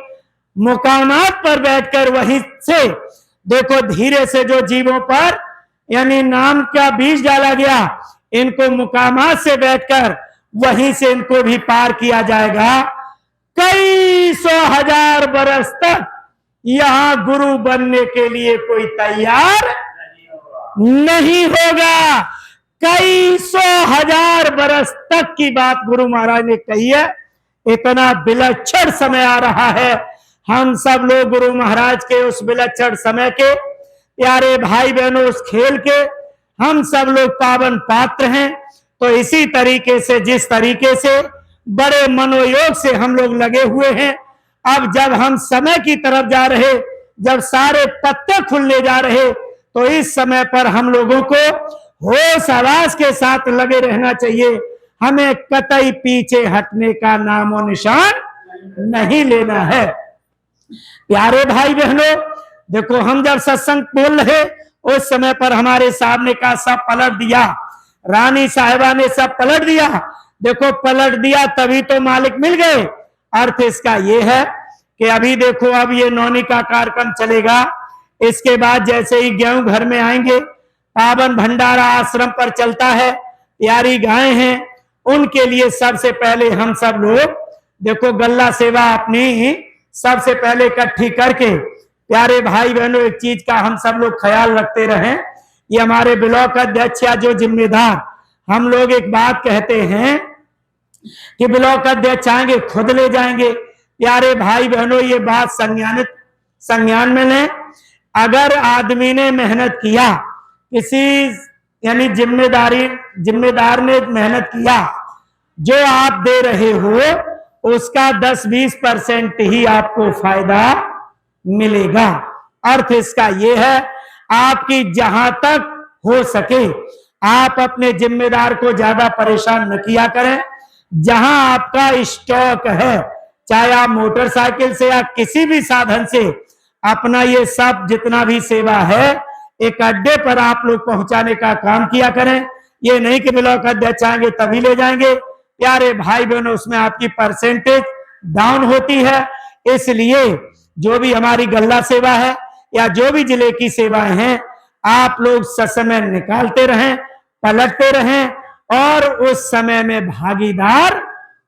मुकामात पर बैठकर वहीं से देखो धीरे से जो जीवों पर यानी नाम का बीज डाला गया, इनको मुकामात से बैठकर वहीं से इनको भी पार किया जाएगा। कई 100,000 बरस तक यहां गुरु बनने के लिए कोई तैयार नहीं होगा। कई 100,000 बरस तक की बात गुरु महाराज ने कही है। इतना विलक्षण समय आ रहा है। हम सब लोग गुरु महाराज के उस विलक्षण समय के प्यारे भाई बहनों, उस खेल के हम सब लोग पावन पात्र हैं। तो इसी तरीके से, जिस तरीके से बड़े मनोयोग से हम लोग लगे हुए हैं, अब जब हम समय की तरफ जा रहे, जब सारे पत्ते खुलने जा रहे, तो इस समय पर हम लोगों को होश हवास के साथ लगे रहना चाहिए। हमें कतई पीछे हटने का नामो निशान नहीं लेना है। प्यारे भाई बहनों, देखो हम जब सत्संग बोल रहे, उस समय पर हमारे सामने का सब पलट दिया, रानी साहिबा ने सब पलट दिया। देखो पलट दिया तभी तो मालिक मिल गए। अर्थ इसका ये है कि अभी देखो अब ये नौनी का कार्यक्रम चलेगा। इसके बाद जैसे ही गेहूं घर में आएंगे, पावन भंडारा आश्रम पर चलता है, प्यारी गायें हैं, उनके लिए सबसे पहले हम सब लोग देखो गल्ला सेवा अपनी सबसे पहले इकट्ठी करके, प्यारे भाई बहनों एक चीज का हम सब लोग ख्याल रखते रहें। ये हमारे ब्लॉक अध्यक्ष या जो जिम्मेदार, हम लोग एक बात कहते हैं कि ब्लॉक अध्यक्ष आएंगे खुद ले जाएंगे। प्यारे भाई बहनों ये बात संज्ञान में लें। अगर आदमी ने मेहनत किया, किसी यानी जिम्मेदार ने मेहनत किया, जो आप दे रहे हो उसका 10-20% ही आपको फायदा मिलेगा। अर्थ इसका यह है, आपकी जहां तक हो सके आप अपने जिम्मेदार को ज्यादा परेशान न किया करें। जहां आपका स्टॉक है, चाहे आप मोटरसाइकिल से या किसी भी साधन से अपना ये सब जितना भी सेवा है एक अड्डे पर आप लोग पहुंचाने का काम किया करें। ये नहीं कि ब्लॉक अध्यक्ष आएंगे तभी ले जाएंगे। प्यारे भाई बहनों, उसमें आपकी परसेंटेज डाउन होती है। इसलिए जो भी हमारी गल्ला सेवा है या जो भी जिले की सेवाएं हैं, आप लोग ससमय निकालते रहें, पलटते रहें और उस समय में भागीदार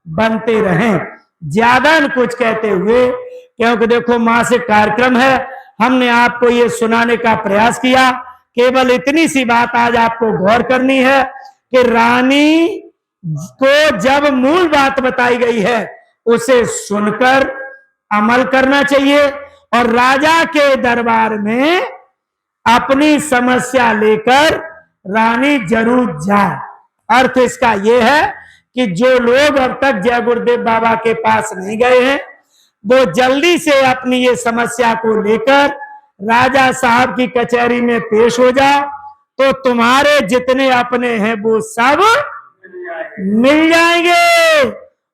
बनते रहें। ज्यादा न कुछ कहते हुए, क्योंकि देखो मासिक कार्यक्रम है, हमने आपको ये सुनाने का प्रयास किया। केवल इतनी सी बात आज आपको गौर करनी है कि रानी को जब मूल बात बताई गई है उसे सुनकर अमल करना चाहिए और राजा के दरबार में अपनी समस्या लेकर रानी जरूर जाए। अर्थ इसका यह है कि जो लोग अब तक जय गुरुदेव बाबा के पास नहीं गए हैं, वो जल्दी से अपनी ये समस्या को लेकर राजा साहब की कचहरी में पेश हो जाओ, तो तुम्हारे जितने अपने हैं वो सब मिल जाएंगे।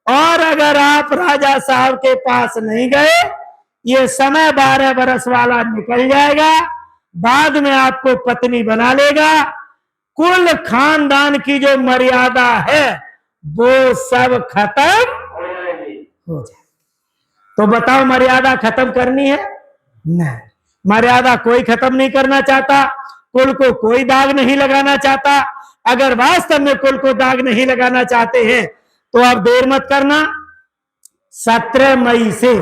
और अगर आप राजा साहब के पास नहीं गए, ये समय 12 बरस वाला निकल जाएगा, बाद में आपको पत्नी बना लेगा। कुल खानदान की जो मर्यादा है वो सब खत्म हो जाए। तो बताओ, मर्यादा खत्म करनी है? नहीं, मर्यादा कोई खत्म नहीं करना चाहता, कुल को कोई दाग नहीं लगाना चाहता। अगर वास्तव में कुल को दाग नहीं लगाना चाहते हैं तो आप देर मत करना। 17 मई से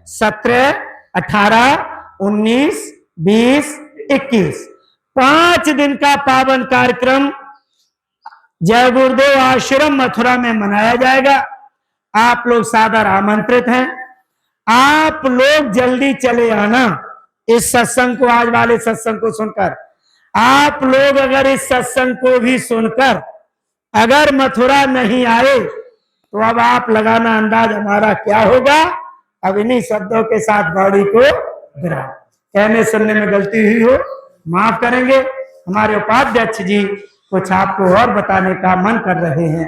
17, 18, 19, 20, 21 5 दिन का पावन कार्यक्रम जय गुरुदेव आश्रम मथुरा में मनाया जाएगा। आप लोग सादर आमंत्रित हैं। आप लोग जल्दी चले आना इस सत्संग को, आज वाले सत्संग को सुनकर। आप लोग अगर इस सत्संग को भी सुनकर अगर मथुरा नहीं आए तो अब आप लगाना अंदाज हमारा क्या होगा। अब इन्हीं शब्दों के साथ गाड़ी को गिरा, कहने सुनने में गलती हुई हो माफ करेंगे। हमारे उपाध्यक्ष जी कुछ आपको और बताने का मन कर रहे हैं।